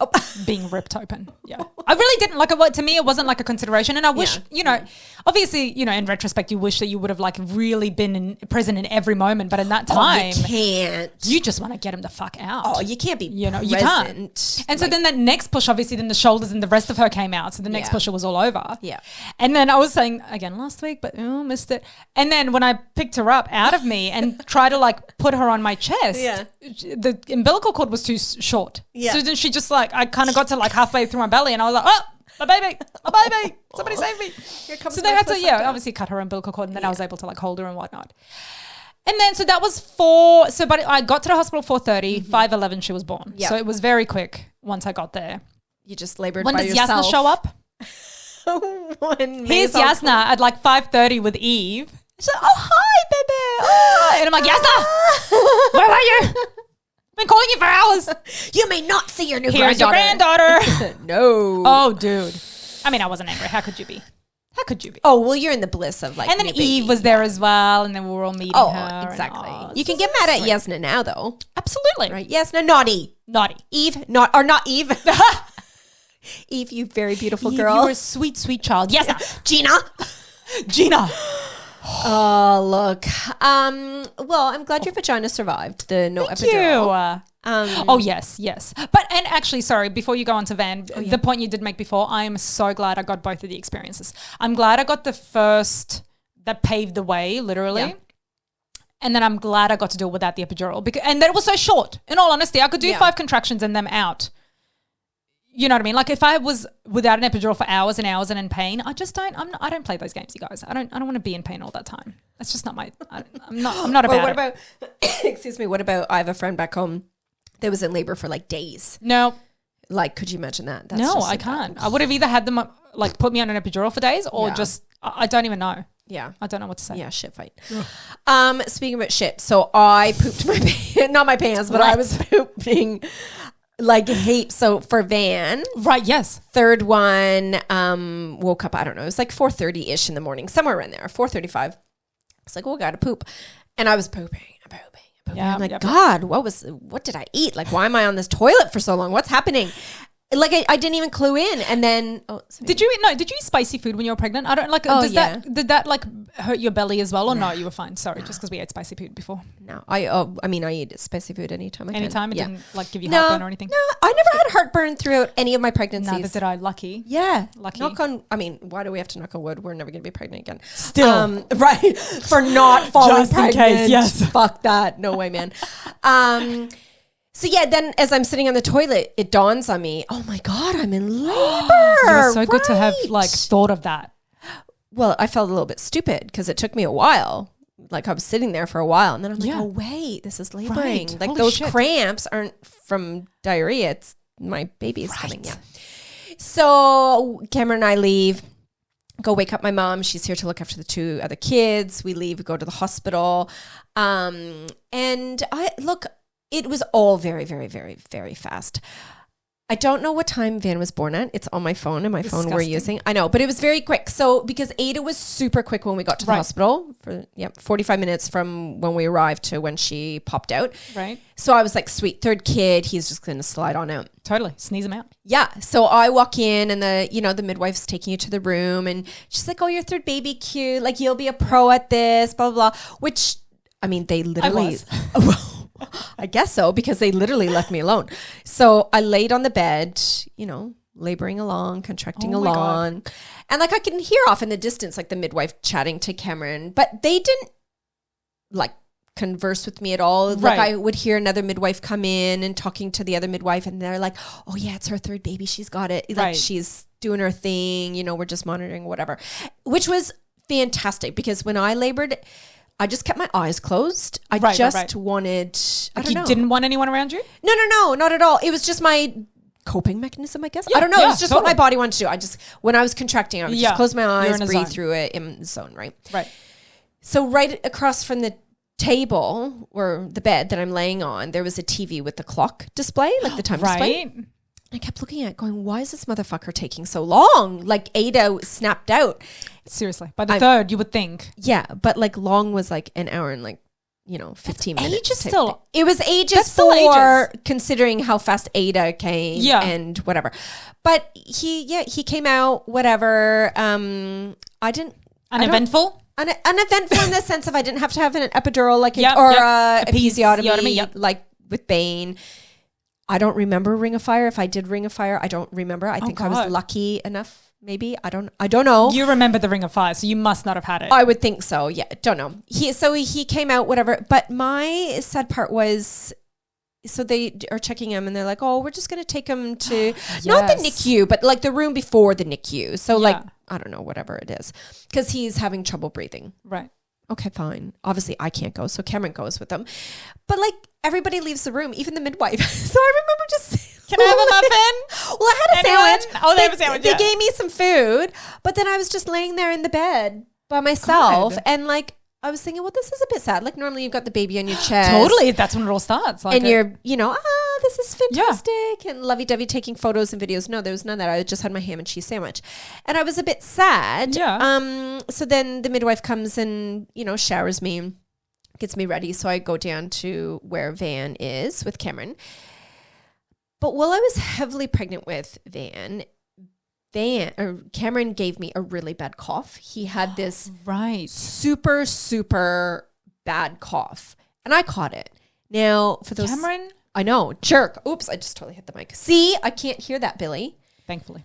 [SPEAKER 1] being ripped open. Yeah, I really didn't like it. To me, it wasn't like a consideration. And I wish, you know, obviously, you know, in retrospect, you wish that you would have like really been present in every moment. But in that time,
[SPEAKER 2] you can't.
[SPEAKER 1] You just want to get him the fuck out.
[SPEAKER 2] Oh, you can't be. You know,
[SPEAKER 1] you can't. And so then that next push, obviously, then the shoulders and the rest of her came out. So the next pusher was all over.
[SPEAKER 2] Yeah.
[SPEAKER 1] And then I was saying again last week, but missed it. And then when I picked her up out of me and tried to like put her on my chest, the umbilical cord was too short. Yeah. So then she just like, I kind of got to like halfway through my belly and I was like, oh, my baby, somebody save me. Here comes so they had to, obviously cut her umbilical cord and then I was able to like hold her and whatnot. And then, so that was but I got to the hospital 4:30, 5:11 she was born. Yep. So it was very quick once I got there.
[SPEAKER 2] You just labored by yourself.
[SPEAKER 1] When does Yasna show up? Here's Yasna at like 5:30 with Eve. She's like, oh, hi, baby. Oh. And I'm like, Yasna, where are you? I've been calling you for hours.
[SPEAKER 2] You may not see your new
[SPEAKER 1] Here's
[SPEAKER 2] granddaughter.
[SPEAKER 1] Your granddaughter.
[SPEAKER 2] No.
[SPEAKER 1] Oh, dude. I mean, I wasn't angry. How could you be? How could you be?
[SPEAKER 2] Oh, well, you're in the bliss of like.
[SPEAKER 1] And then Eve was there as well, and then we were all meeting her.
[SPEAKER 2] Exactly. You can get mad at Yasna now, though.
[SPEAKER 1] Absolutely.
[SPEAKER 2] Right? Yasna, naughty. Eve, not Eve. Eve, you very beautiful girl.
[SPEAKER 1] You were a sweet, sweet child. Yes.
[SPEAKER 2] Gina. Oh, look. Well, I'm glad your vagina survived the no epidural.
[SPEAKER 1] Yes. But, and actually, sorry, before you go on to Van, the point you did make before, I am so glad I got both of the experiences. I'm glad I got the first that paved the way, literally. Yeah. And then I'm glad I got to do it without the epidural. And that was so short. In all honesty, I could do 5 contractions and them out. You know what I mean? Like if I was without an epidural for hours and hours and in pain, I don't play those games, you guys. I don't want to be in pain all that time. That's just not my, I'm not about
[SPEAKER 2] what about, excuse me, what about, I have a friend back home that was in labor for like days.
[SPEAKER 1] No.
[SPEAKER 2] Like, could you imagine that?
[SPEAKER 1] That's no, I can't. I would have either had them like put me on an epidural for days or just, I don't even know.
[SPEAKER 2] Yeah.
[SPEAKER 1] I don't know what to say.
[SPEAKER 2] Yeah, shit fight. Speaking about shit, so I pooped my pants, not my pants, but I was pooping like heaps. So for Van.
[SPEAKER 1] Right, yes.
[SPEAKER 2] Third one, woke up, I don't know, it was like 4:30-ish in the morning, somewhere around there, 4:35. It's like, oh, I got to poop. And I was pooping. Yeah, I'm like, God, what did I eat? Like, why am I on this toilet for so long? What's happening? Like, I didn't even clue in. And then,
[SPEAKER 1] did you eat spicy food when you were pregnant? I don't like, did that like hurt your belly as well? Or no, you were fine? Sorry, just because we ate spicy food before.
[SPEAKER 2] No, I eat spicy food anytime I can.
[SPEAKER 1] Anytime? It didn't like give you heartburn or anything?
[SPEAKER 2] No, I never had heartburn throughout any of my pregnancies.
[SPEAKER 1] Neither did I. Lucky.
[SPEAKER 2] Yeah.
[SPEAKER 1] Lucky.
[SPEAKER 2] Why do we have to knock on wood? We're never going to be pregnant again.
[SPEAKER 1] Still.
[SPEAKER 2] Right. For not falling pregnant.
[SPEAKER 1] Case, yes.
[SPEAKER 2] Fuck that. No way, man. So yeah, then as I'm sitting on the toilet, it dawns on me, oh my God, I'm in labor.
[SPEAKER 1] It was so good to have like thought of that.
[SPEAKER 2] Well, I felt a little bit stupid because it took me a while. Like I was sitting there for a while and then I'm like, oh wait, this is laboring.
[SPEAKER 1] Right.
[SPEAKER 2] Like
[SPEAKER 1] Holy
[SPEAKER 2] those
[SPEAKER 1] shit.
[SPEAKER 2] cramps aren't from diarrhea. It's my baby's coming. Yeah. So Cameron and I leave, go wake up my mom. She's here to look after the 2 other kids. We leave, we go to the hospital. And it was all very, very, very, very fast. I don't know what time Van was born at. It's on my phone and my phone we're using. I know, but it was very quick. So because Ada was super quick when we got to the hospital for 45 minutes from when we arrived to when she popped out.
[SPEAKER 1] Right.
[SPEAKER 2] So I was like, sweet, 3rd kid. He's just going to slide on out.
[SPEAKER 1] Totally. Sneeze him out.
[SPEAKER 2] Yeah. So I walk in and the midwife's taking you to the room and she's like, oh, your 3rd baby, cute. Like you'll be a pro at this, blah, blah, blah. Which, I mean, they literally... I guess so, because they literally left me alone. So I laid on the bed, laboring along, contracting along. God. And like I can hear off in the distance, like the midwife chatting to Cameron, but they didn't like converse with me at all. Right. Like I would hear another midwife come in and talking to the other midwife and they're like, oh yeah, it's her 3rd baby. She's got it. Like she's doing her thing. We're just monitoring whatever, which was fantastic because when I labored, I just kept my eyes closed. I wanted...
[SPEAKER 1] You didn't want anyone around you?
[SPEAKER 2] No, not at all. It was just my coping mechanism, I guess. Yeah, I don't know. It was just what my body wanted to do. When I was contracting, I would just close my eyes, breathe through it in the zone, right?
[SPEAKER 1] Right.
[SPEAKER 2] So right across from the table or the bed that I'm laying on, there was a TV with the clock display, like the time display. I kept looking at it going, why is this motherfucker taking so long? Like Ada snapped out.
[SPEAKER 1] Seriously. By the 3rd, you would think.
[SPEAKER 2] Yeah. But like long was like an hour and like, 15 minutes.
[SPEAKER 1] Ages still.
[SPEAKER 2] It was ages for considering how fast Ada came and whatever. But he came out, whatever.
[SPEAKER 1] Uneventful?
[SPEAKER 2] Uneventful in the sense of I didn't have to have an epidural or a episiotomy like with Bane. I don't remember Ring of Fire. If I did Ring of Fire, I don't remember. I think I was lucky enough. Maybe I don't know.
[SPEAKER 1] You remember the Ring of Fire, so you must not have had it.
[SPEAKER 2] I would think so. Yeah, don't know. He came out, whatever. But my sad part was, so they are checking him, and they're like, "Oh, we're just gonna take him to not the NICU, but like the room before the NICU." So like I don't know, whatever it is, because he's having trouble breathing.
[SPEAKER 1] Right.
[SPEAKER 2] Okay, fine. Obviously, I can't go, so Cameron goes with them. But like everybody leaves the room, even the midwife. So I remember just,
[SPEAKER 1] can I have a muffin?
[SPEAKER 2] Well, I had a sandwich.
[SPEAKER 1] Oh, they have a sandwich.
[SPEAKER 2] They gave me some food, but then I was just laying there in the bed by myself, and like I was thinking, well, this is a bit sad. Like normally you've got the baby on your chest.
[SPEAKER 1] Totally. That's when it all starts.
[SPEAKER 2] Like and you're, this is fantastic. And lovey-dovey taking photos and videos. No, there was none of that. I just had my ham and cheese sandwich. And I was a bit sad.
[SPEAKER 1] Yeah.
[SPEAKER 2] So then the midwife comes and, showers me, gets me ready. So I go down to where Van is with Cameron. But while I was heavily pregnant with Cameron gave me a really bad cough. He had this super, super bad cough. And I caught it. Now, for those...
[SPEAKER 1] Cameron?
[SPEAKER 2] I know. Jerk. Oops, I just totally hit the mic. See? I can't hear that, Billy.
[SPEAKER 1] Thankfully.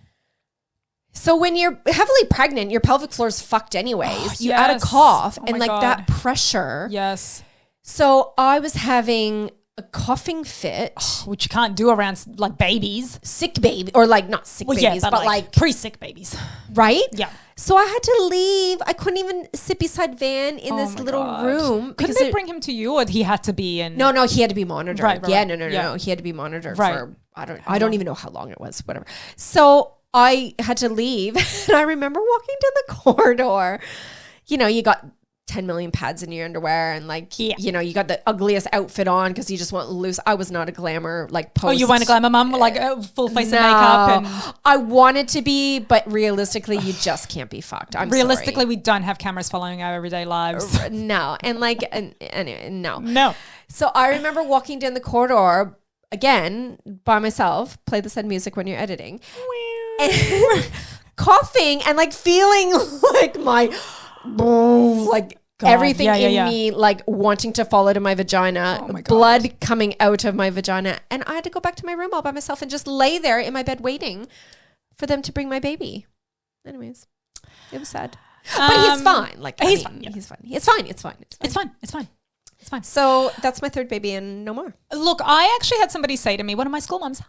[SPEAKER 2] So when you're heavily pregnant, your pelvic floor is fucked anyways. You add a cough and like that pressure.
[SPEAKER 1] Yes.
[SPEAKER 2] So I was having a coughing fit.
[SPEAKER 1] Which you can't do around like babies.
[SPEAKER 2] Sick baby. Or like not sick babies, but like
[SPEAKER 1] pre-sick babies.
[SPEAKER 2] Right?
[SPEAKER 1] Yeah.
[SPEAKER 2] So I had to leave. I couldn't even sit beside Van in this little room.
[SPEAKER 1] Couldn't they bring him to you, or he had to be in?
[SPEAKER 2] No, he had to be monitored.
[SPEAKER 1] Right.
[SPEAKER 2] Yeah, no. He had to be monitored for I don't even know how long it was, whatever. So I had to leave. And I remember walking to the corridor. You got 10 million pads in your underwear and you got the ugliest outfit on because you just want loose. I was not a glamour post.
[SPEAKER 1] Oh, you weren't a glamour mum, like a full face of makeup? And
[SPEAKER 2] I wanted to be, but realistically, you just can't be fucked.
[SPEAKER 1] Realistically,
[SPEAKER 2] sorry.
[SPEAKER 1] we don't have cameras following our everyday lives.
[SPEAKER 2] No. And anyway, no.
[SPEAKER 1] No.
[SPEAKER 2] So I remember walking down the corridor again by myself, play the sad music when you're editing, and coughing and feeling like my... God, everything in me wanting to fall out of my vagina, blood coming out of my vagina. And I had to go back to my room all by myself and just lay there in my bed waiting for them to bring my baby. Anyways, it was sad. But he's fine. He's fine. Yeah. He's fine. It's fine. So that's my third baby and no more.
[SPEAKER 1] Look, I actually had somebody say to me, one of my school mums,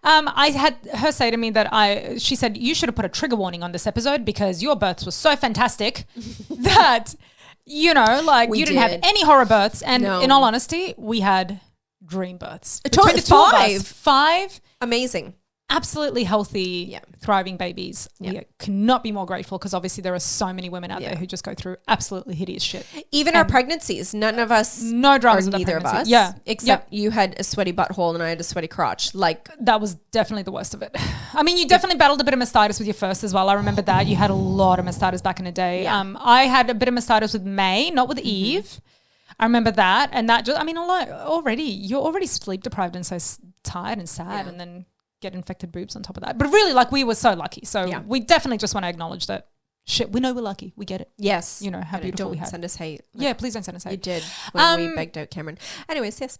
[SPEAKER 1] I had her say to me that she said, you should have put a trigger warning on this episode because your births were so fantastic that, you didn't have any horror births. And in all honesty, we had dream births.
[SPEAKER 2] Between the two of us.
[SPEAKER 1] 5.
[SPEAKER 2] Amazing.
[SPEAKER 1] Absolutely healthy, thriving babies. We cannot be more grateful because obviously there are so many women out there who just go through absolutely hideous shit.
[SPEAKER 2] Even our pregnancies, none of us,
[SPEAKER 1] no dramas with
[SPEAKER 2] neither of us.
[SPEAKER 1] Yeah,
[SPEAKER 2] except you had a sweaty butthole and I had a sweaty crotch.
[SPEAKER 1] That was definitely the worst of it. I mean, you definitely battled a bit of mastitis with your first as well. I remember that you had a lot of mastitis back in the day. Yeah. I had a bit of mastitis with May, not with Eve. I remember that, and that just, you're already sleep deprived and so tired and sad, and then get infected boobs on top of that. But really, we were so lucky. So we definitely just want to acknowledge that shit, we know we're lucky. We get it.
[SPEAKER 2] Yes.
[SPEAKER 1] How beautiful we had.
[SPEAKER 2] Don't send us hate.
[SPEAKER 1] Please don't send us hate.
[SPEAKER 2] You did when we begged out Cameron. Anyways, yes.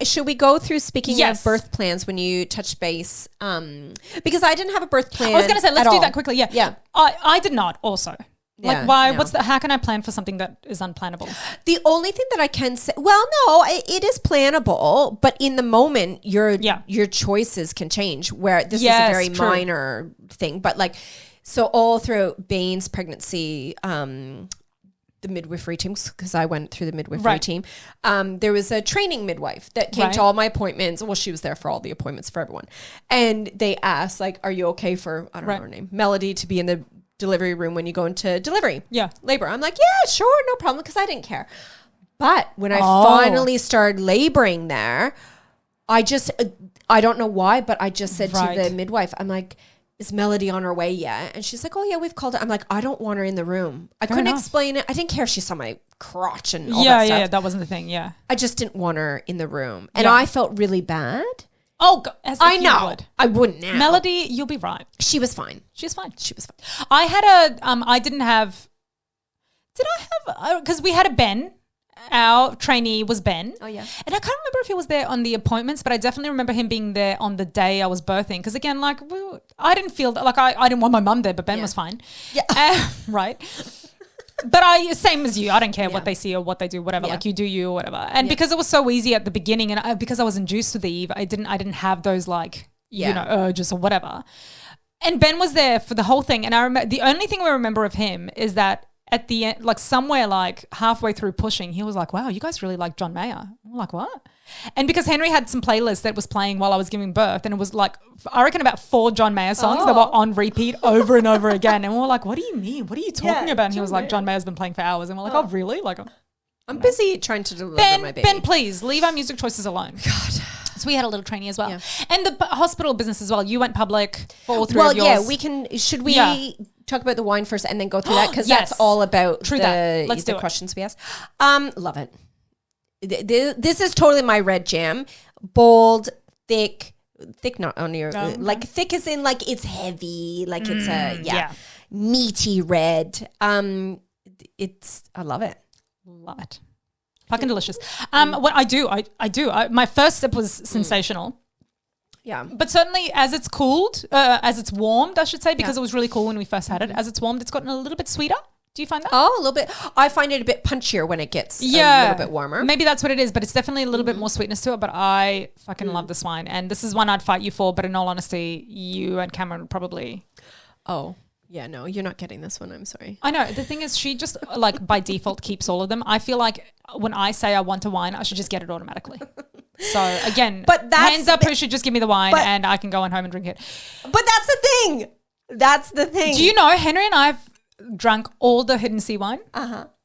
[SPEAKER 2] Should we go through speaking of birth plans when you touch base? Because I didn't have a birth plan.
[SPEAKER 1] I was going to say, let's do that quickly. Yeah.
[SPEAKER 2] Yeah.
[SPEAKER 1] I did not also. Why? No. How can I plan for something that is unplannable?
[SPEAKER 2] The only thing that I can say, it is plannable, but in the moment, your choices can change. Where this is a very minor thing, but so all through Bane's pregnancy, the midwifery team, because I went through the midwifery team, there was a training midwife that came to all my appointments. Well, she was there for all the appointments for everyone, and they asked, are you okay for I don't know her name, Melody, to be in the delivery room when you go into labor? I'm like, yeah, sure, no problem, because I didn't care. But when I finally started laboring there, I don't know why, but I just said to the midwife, I'm like, is Melody on her way yet? And she's like, oh yeah, we've called her. I'm like, I don't want her in the room. I couldn't explain it. I didn't care if she saw my crotch and all that stuff.
[SPEAKER 1] Yeah, that wasn't the thing, I
[SPEAKER 2] just didn't want her in the room. And I felt really bad.
[SPEAKER 1] Oh, as
[SPEAKER 2] I know. I wouldn't now.
[SPEAKER 1] Melody, you'll be right.
[SPEAKER 2] She was fine.
[SPEAKER 1] She was fine.
[SPEAKER 2] I
[SPEAKER 1] had because we had a Ben. Our trainee was Ben.
[SPEAKER 2] Oh, yeah.
[SPEAKER 1] And I can't remember if he was there on the appointments, but I definitely remember him being there on the day I was birthing. Because again, I didn't feel I didn't want my mum there, but Ben was fine.
[SPEAKER 2] Yeah.
[SPEAKER 1] Right. But same as you, I don't care what they see or what they do, whatever. You do you or whatever. And because it was so easy at the beginning, and because I was induced with Eve, I didn't have those urges or whatever. And Ben was there for the whole thing. And I remember the only thing I remember of him is that at the end, like somewhere like halfway through pushing, he was like, wow, you guys really like John Mayer. I'm like, what? And because Henry had some playlist that was playing while I was giving birth, and it was like, I reckon about 4 John Mayer songs that were on repeat over and over again. And we were like, what do you mean? What are you talking about? And he was like, John Mayer's been playing for hours. And we're like, oh really? Like,
[SPEAKER 2] I'm busy trying to deliver my baby.
[SPEAKER 1] Ben, please leave our music choices alone.
[SPEAKER 2] God.
[SPEAKER 1] So we had a little trainee as well. Yeah. And the hospital business as well. You went public for all 3 of yours.
[SPEAKER 2] Well, yeah, we can. Should we talk about the wine first and then go through that? Because that's all about the questions we asked. Love it. This is totally my red jam. Bold, thick not on your, like thick as in like it's heavy, like it's a, meaty red. I love it.
[SPEAKER 1] Love it. Fucking delicious. What I do, my first sip was sensational.
[SPEAKER 2] Yeah.
[SPEAKER 1] But certainly as it's cooled, as it's warmed, I should say, because it was really cool when we first had it. As it's warmed, it's gotten a little bit sweeter. Do you find that?
[SPEAKER 2] Oh, a little bit. I find it a bit punchier when it gets a little bit warmer.
[SPEAKER 1] Maybe that's what it is, but it's definitely a little bit more sweetness to it. But I fucking love this wine. And this is one I'd fight you for, but in all honesty, you and Cameron would probably...
[SPEAKER 2] Oh, yeah, no, you're not getting this one. I'm sorry.
[SPEAKER 1] I know. The thing is, she just like by default keeps all of them. I feel like when I say I want a wine, I should just get it automatically. So again, but hands up who should just give me the wine and I can go on home and drink it.
[SPEAKER 2] But that's the thing. That's the thing.
[SPEAKER 1] Do you know, Henry and I have drunk all the Hidden Sea wine.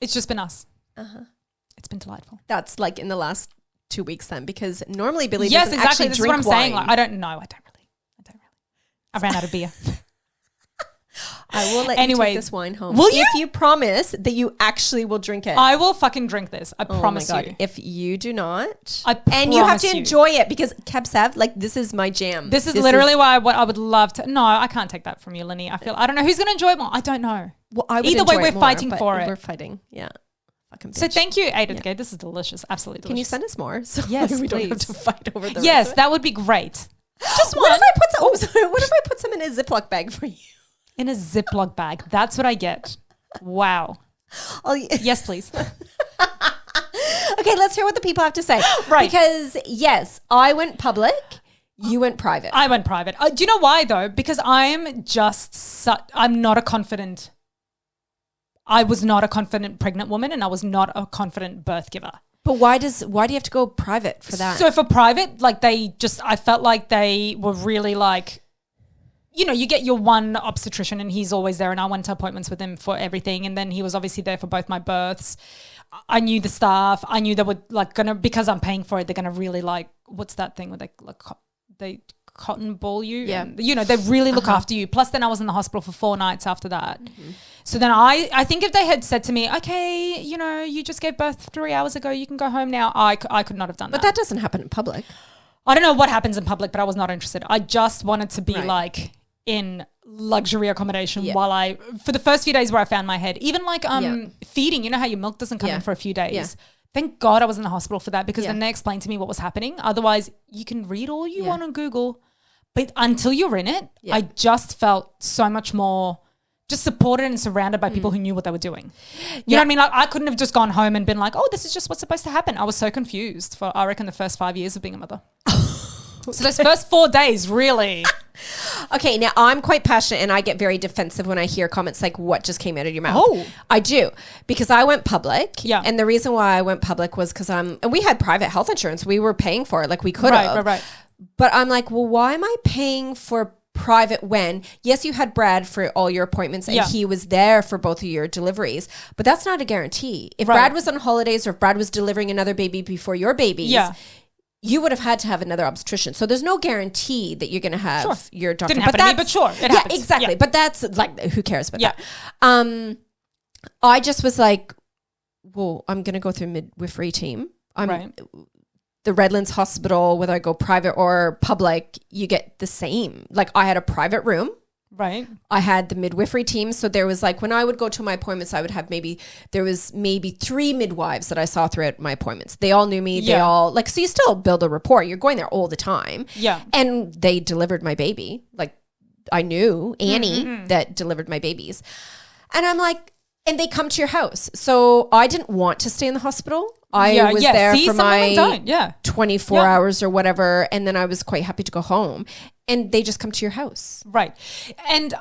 [SPEAKER 1] It's just been us. It's been delightful.
[SPEAKER 2] That's like in the last 2 weeks then, because normally Billy doesn't actually
[SPEAKER 1] this
[SPEAKER 2] drink
[SPEAKER 1] is what I'm
[SPEAKER 2] wine.
[SPEAKER 1] saying. Like, I don't really. I ran out of beer.
[SPEAKER 2] I will let you take this wine home.
[SPEAKER 1] Will you?
[SPEAKER 2] If you promise that you actually will drink it.
[SPEAKER 1] I will fucking drink this. I promise you.
[SPEAKER 2] If you do not.
[SPEAKER 1] And
[SPEAKER 2] you have to enjoy it, because Cab Sav, like, this is my jam.
[SPEAKER 1] This is literally what I would love to. No, I can't take that from you, Linny. I don't know who's going to enjoy it more. I don't know.
[SPEAKER 2] Well, I would
[SPEAKER 1] Either way, we're fighting for it.
[SPEAKER 2] We're fighting. Yeah. Fucking bitch.
[SPEAKER 1] So thank you, Ada. Okay, this is delicious. Absolutely delicious.
[SPEAKER 2] Can you send us more? So
[SPEAKER 1] yes,
[SPEAKER 2] we
[SPEAKER 1] please.
[SPEAKER 2] don't have to fight over the
[SPEAKER 1] Yes, that would be great. Just one.
[SPEAKER 2] What if I put some in a Ziploc bag for you?
[SPEAKER 1] In a Ziploc bag. That's what I get. Wow. Yes, please.
[SPEAKER 2] Okay, let's hear what the people have to say.
[SPEAKER 1] Right.
[SPEAKER 2] Because, yes, I went public. You went private.
[SPEAKER 1] I went private. Do you know why, though? Because I was not a confident pregnant woman, and I was not a confident birth giver.
[SPEAKER 2] But why do you have to go private for that?
[SPEAKER 1] So for private, like I felt like they were really like, you know, you get your one obstetrician and he's always there, and I went to appointments with him for everything. And then he was obviously there for both my births. I knew the staff. I knew they were like because I'm paying for it, they're going to really like, what's that thing where they cotton ball you?
[SPEAKER 2] Yeah.
[SPEAKER 1] And, you know, they really look after you. Plus then I was in the hospital for 4 nights after that. Mm-hmm. So then I think if they had said to me, okay, you know, you just gave birth 3 hours ago, you can go home now, I could not have done that.
[SPEAKER 2] But that doesn't happen in public.
[SPEAKER 1] I don't know what happens in public, but I was not interested. I just wanted to be like in luxury accommodation while for the first few days where I found my head, even like feeding, you know how your milk doesn't come in for a few days. Yeah. Thank God I was in the hospital for that, because then they explained to me what was happening. Otherwise, you can read all you want on Google, but until you're in it, I just felt so much more just supported and surrounded by people who knew what they were doing. You know what I mean? Like, I couldn't have just gone home and been like, oh, this is just what's supposed to happen. I was so confused for, I reckon, the first 5 years of being a mother. So those first 4 days, really.
[SPEAKER 2] Okay, now I'm quite passionate and I get very defensive when I hear comments like, what just came out of your mouth?
[SPEAKER 1] Oh.
[SPEAKER 2] I do, because I went public.
[SPEAKER 1] Yeah.
[SPEAKER 2] And the reason why I went public was because and we had private health insurance. We were paying for it like we could have.
[SPEAKER 1] Right.
[SPEAKER 2] But I'm like, well, why am I paying for private when, yes, you had Brad for all your appointments and he was there for both of your deliveries, but that's not a guarantee. If Brad was on holidays or if Brad was delivering another baby before your babies, you would have had to have another obstetrician. So there's no guarantee that you're going to have your doctor.
[SPEAKER 1] Didn't happen to me, but sure, it happens.
[SPEAKER 2] Exactly. Yeah. But that's like, who cares about that? I just was like, well, I'm going to go through midwifery team. The Redlands Hospital, whether I go private or public, you get the same. Like, I had a private room.
[SPEAKER 1] Right.
[SPEAKER 2] I had the midwifery team. So there was like, when I would go to my appointments, I would have maybe 3 midwives that I saw throughout my appointments. They all knew me. They all like, so you still build a rapport. You're going there all the time.
[SPEAKER 1] Yeah.
[SPEAKER 2] And they delivered my baby. Like, I knew Annie that delivered my babies. And I'm like, and they come to your house. So I didn't want to stay in the hospital. I was there for my 24 hours or whatever. And then I was quite happy to go home. And they just come to your house.
[SPEAKER 1] Right. And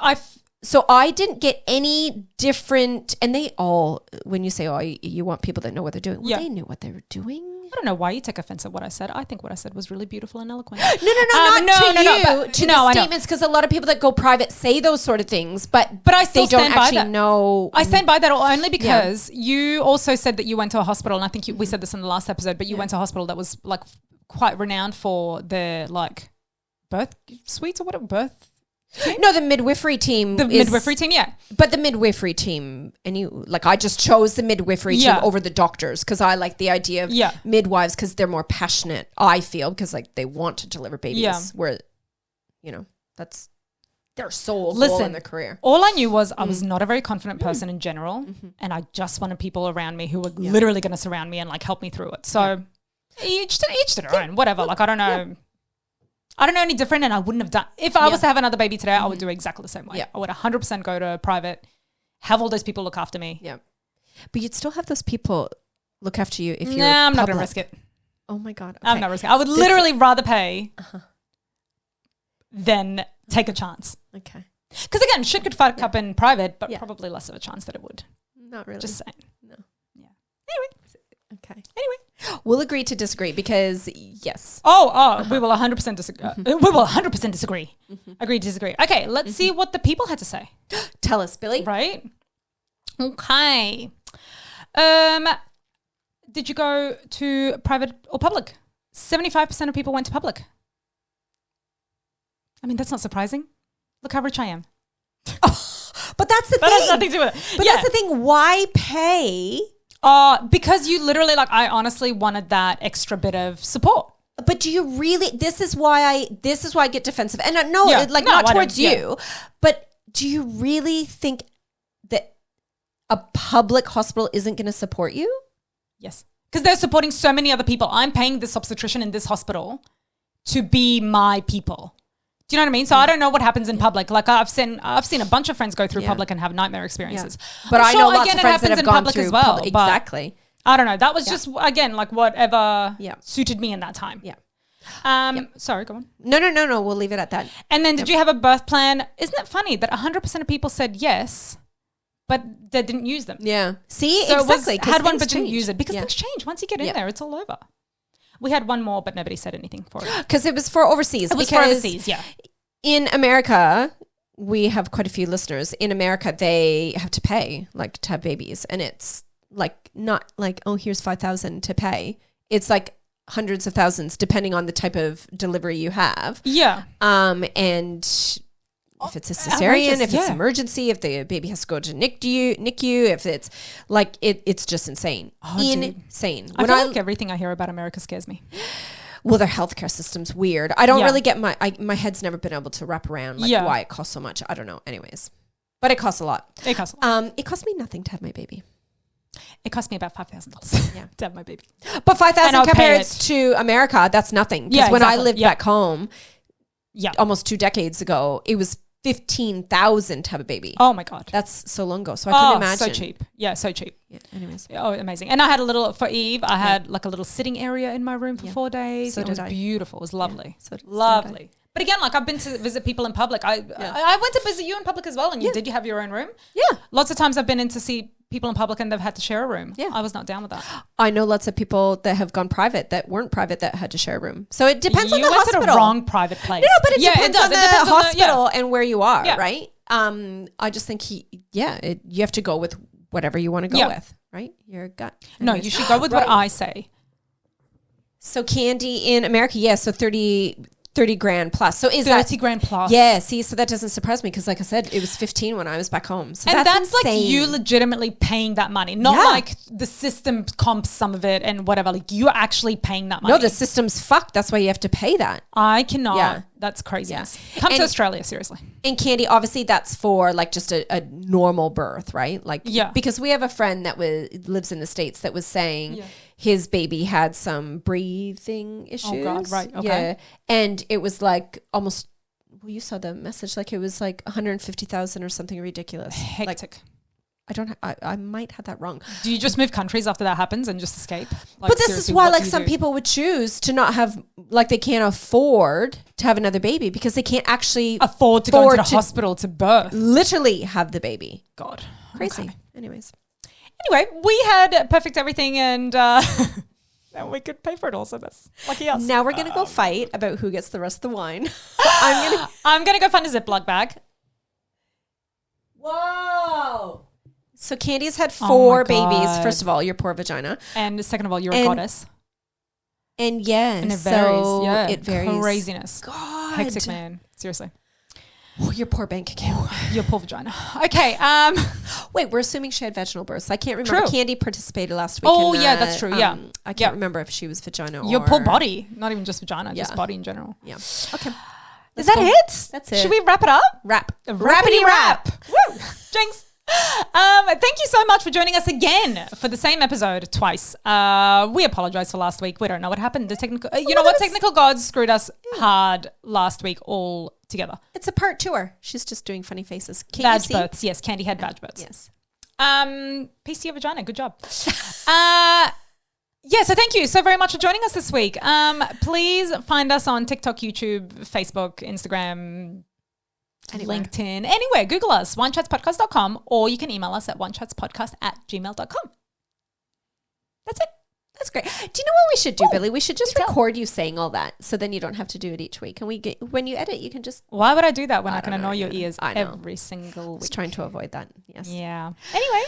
[SPEAKER 2] So I didn't get any different, and they all, when you say, oh, you want people that know what they're doing, well, they knew what they were doing.
[SPEAKER 1] I don't know why you take offense at what I said. I think what I said was really beautiful and eloquent.
[SPEAKER 2] No, to the statements, because a lot of people that go private say those sort of things, but
[SPEAKER 1] I still
[SPEAKER 2] they don't
[SPEAKER 1] stand by
[SPEAKER 2] actually
[SPEAKER 1] that.
[SPEAKER 2] know.
[SPEAKER 1] I stand by that only because you also said that you went to a hospital, and I think we said this in the last episode, but you went to a hospital that was like quite renowned for their like birth suites or whatever, birth team?
[SPEAKER 2] No, the midwifery team.
[SPEAKER 1] Midwifery team, yeah.
[SPEAKER 2] But the midwifery team, I just chose the midwifery team over the doctors because I like the idea of midwives because they're more passionate, I feel, because like they want to deliver babies where, that's their soul goal in their career.
[SPEAKER 1] All I knew was I was not a very confident person in general, and I just wanted people around me who were literally going to surround me and like help me through it. So each to their own, whatever. Like I don't know any different, and I wouldn't have done if I was to have another baby today. I would do exactly the same way. I would 100% go to private, have all those people look after me.
[SPEAKER 2] Yeah, but you'd still have those people look after you if you're.
[SPEAKER 1] Nah, I'm not going to risk it.
[SPEAKER 2] Oh my god, okay.
[SPEAKER 1] I'm not risking it. I would literally rather pay than take a chance.
[SPEAKER 2] Okay,
[SPEAKER 1] because again, shit could fuck up in private, but probably less of a chance that it would.
[SPEAKER 2] Not really.
[SPEAKER 1] Just saying.
[SPEAKER 2] No.
[SPEAKER 1] Yeah. Anyway.
[SPEAKER 2] Okay.
[SPEAKER 1] Anyway.
[SPEAKER 2] We'll agree to disagree because yes.
[SPEAKER 1] We will 100% disagree. We will 100% disagree. Agree to disagree. Okay, let's see what the people had to say.
[SPEAKER 2] Tell us, Billy.
[SPEAKER 1] Right? Okay. Did you go to private or public? 75% of people went to public. I mean, that's not surprising. Look how rich I am.
[SPEAKER 2] But that's the thing.
[SPEAKER 1] That has nothing to do with it.
[SPEAKER 2] But that's the thing. Why pay?
[SPEAKER 1] Because you literally, like, I honestly wanted that extra bit of support.
[SPEAKER 2] But do you really? This is why I get defensive. And not towards you, but do you really think that a public hospital isn't going to support you?
[SPEAKER 1] Yes, because they're supporting so many other people. I'm paying this obstetrician in this hospital to be my people. Do you know what I mean? So I don't know what happens in public. Like I've seen a bunch of friends go through public and have nightmare experiences.
[SPEAKER 2] Yeah. But I know lots of friends that have gone through public. Exactly.
[SPEAKER 1] I don't know. That was just, again, like whatever suited me in that time.
[SPEAKER 2] Yeah.
[SPEAKER 1] Sorry, go on.
[SPEAKER 2] No. We'll leave it at that.
[SPEAKER 1] And then did you have a birth plan? Isn't it funny that 100% of people said yes, but they didn't use them?
[SPEAKER 2] Yeah. See,
[SPEAKER 1] so
[SPEAKER 2] exactly.
[SPEAKER 1] Had one but didn't use it because things change. Once you get in there, it's all over. We had one more, but nobody said anything for it.
[SPEAKER 2] Because it was for overseas.
[SPEAKER 1] It was for overseas, yeah.
[SPEAKER 2] In America, we have quite a few listeners. In America, they have to pay, like, to have babies. And it's, like, not like, oh, here's $5,000 to pay. It's, like, hundreds of thousands, depending on the type of delivery you have.
[SPEAKER 1] Yeah.
[SPEAKER 2] And if it's a cesarean, if it's emergency, if the baby has to go to NICU, if it's like it's just insane. Insane.
[SPEAKER 1] I feel like everything I hear about America scares me.
[SPEAKER 2] Well, their healthcare system's weird. I don't really get my head's never been able to wrap around why it costs so much. I don't know. Anyways, but it costs a lot.
[SPEAKER 1] It costs a lot.
[SPEAKER 2] It cost me nothing to have my baby.
[SPEAKER 1] It cost me about $5,000 to have my baby.
[SPEAKER 2] But $5,000 compared to America, that's nothing. Because when I lived back home, almost 2 decades ago, it was $15,000 to have a baby.
[SPEAKER 1] Oh my God.
[SPEAKER 2] That's so long ago. So I couldn't imagine.
[SPEAKER 1] So cheap. Yeah, so cheap.
[SPEAKER 2] Yeah, anyways.
[SPEAKER 1] Oh, amazing. And I had for Eve, I had like a little sitting area in my room for 4 days. So it was beautiful. It was lovely. Lovely. But again, like I've been to visit people in public. I went to visit you in public as well. And did you have your own room?
[SPEAKER 2] Yeah.
[SPEAKER 1] Lots of times I've been in to see people in public and they've had to share a room. Yeah. I was not down with that.
[SPEAKER 2] I know lots of people that have gone private that weren't private that had to share a room. So it depends on the hospital.
[SPEAKER 1] You went to the wrong private place.
[SPEAKER 2] No, but it depends on the hospital and where you are, right? I just think you have to go with whatever you want to go with, right? Your gut.
[SPEAKER 1] No, you should go with what I say.
[SPEAKER 2] So Candy in America, so 30 grand plus. So is
[SPEAKER 1] 30 grand plus?
[SPEAKER 2] Yeah. See, so that doesn't surprise me because, like I said, it was 15 when I was back home. So
[SPEAKER 1] and that's like you legitimately paying that money, not like the system comps some of it and whatever. Like you're actually paying that money.
[SPEAKER 2] No, the system's fucked. That's why you have to pay that.
[SPEAKER 1] I cannot. Yeah. That's crazy. Yeah. Come to Australia, seriously.
[SPEAKER 2] And Candy, obviously, that's for like just a normal birth, right? Like, because we have a friend that lives in the States that was saying. His baby had some breathing issues.
[SPEAKER 1] Oh God, right, okay.
[SPEAKER 2] Yeah. And it was like almost, well, you saw the message, like it was like 150,000 or something ridiculous.
[SPEAKER 1] Hectic.
[SPEAKER 2] Like I might have that wrong.
[SPEAKER 1] Do you just move countries after that happens and just escape?
[SPEAKER 2] Like, but this is why, like, some people would choose to not have, like, they can't afford to have another baby because they can't actually
[SPEAKER 1] afford to go into the hospital to birth.
[SPEAKER 2] Literally have the baby.
[SPEAKER 1] God.
[SPEAKER 2] Crazy.
[SPEAKER 1] Okay.
[SPEAKER 2] Anyway,
[SPEAKER 1] we had perfect everything and and we could pay for it all, so that's lucky us.
[SPEAKER 2] Now we're going to go fight about who gets the rest of the wine.
[SPEAKER 1] I'm going to go find a Ziploc bag.
[SPEAKER 2] Whoa. So Candy's had 4 babies. First of all, your poor vagina.
[SPEAKER 1] And second of all, you're a goddess.
[SPEAKER 2] And yes.
[SPEAKER 1] And it varies.
[SPEAKER 2] It varies.
[SPEAKER 1] Craziness.
[SPEAKER 2] God.
[SPEAKER 1] Hectic, man. Seriously.
[SPEAKER 2] Oh, your poor bank account.
[SPEAKER 1] Your poor vagina. Okay.
[SPEAKER 2] Wait, we're assuming she had vaginal births. I can't remember.
[SPEAKER 1] True.
[SPEAKER 2] Candy participated last week.
[SPEAKER 1] Oh, yeah, that's true. Yeah.
[SPEAKER 2] I can't remember if she was vagina or...
[SPEAKER 1] Your poor body. Not even just vagina, just body in general.
[SPEAKER 2] Yeah. Okay.
[SPEAKER 1] Is that it?
[SPEAKER 2] That's it.
[SPEAKER 1] Should we wrap it up? Rappity wrap. Woo. Jinx. Thank you so much for joining us again for the same episode twice. We apologize for last week. We don't know what happened. The technical, technical gods screwed us hard last week all together.
[SPEAKER 2] It's a part tour. She's just doing funny faces.
[SPEAKER 1] Vag births. Yes, Candy had vag births.
[SPEAKER 2] Yes.
[SPEAKER 1] Peace to your vagina. Good job. Yeah, so thank you so very much for joining us this week. Please find us on TikTok, YouTube, Facebook, Instagram, LinkedIn, anywhere. Google us, onechatspodcast.com, or you can email us at onechatspodcast@gmail.com. That's it.
[SPEAKER 2] That's great. Do you know what we should do, Billy? We should just record you saying all that, so then you don't have to do it each week. And when you edit, you can just...
[SPEAKER 1] Why would I do that when I can annoy your ears every single week?
[SPEAKER 2] I was trying to avoid that. Yes.
[SPEAKER 1] Yeah. Anyway.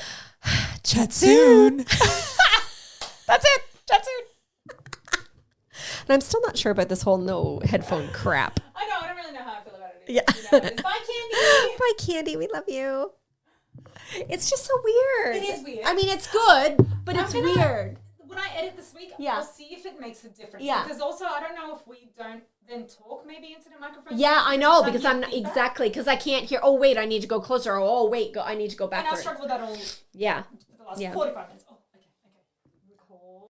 [SPEAKER 1] Chat soon. That's it. Chat soon.
[SPEAKER 2] And I'm still not sure about this whole no headphone crap.
[SPEAKER 1] I know. I don't really know how I feel about it.
[SPEAKER 2] Yeah.
[SPEAKER 1] Bye, Candy.
[SPEAKER 2] Bye, Candy. We love you. It's just so weird.
[SPEAKER 1] It is weird.
[SPEAKER 2] I mean, it's good, but it's weird.
[SPEAKER 1] When I edit this week, I'll see if it makes a difference.
[SPEAKER 2] Yeah.
[SPEAKER 1] Because also, I don't know if we don't then talk maybe into the microphone.
[SPEAKER 2] Yeah, I know, because I'm not, because I can't hear. Oh, wait, I need to go closer. Oh, wait, I need to go backwards.
[SPEAKER 1] And I struggled with that all.
[SPEAKER 2] Yeah.
[SPEAKER 1] For the last 45 minutes.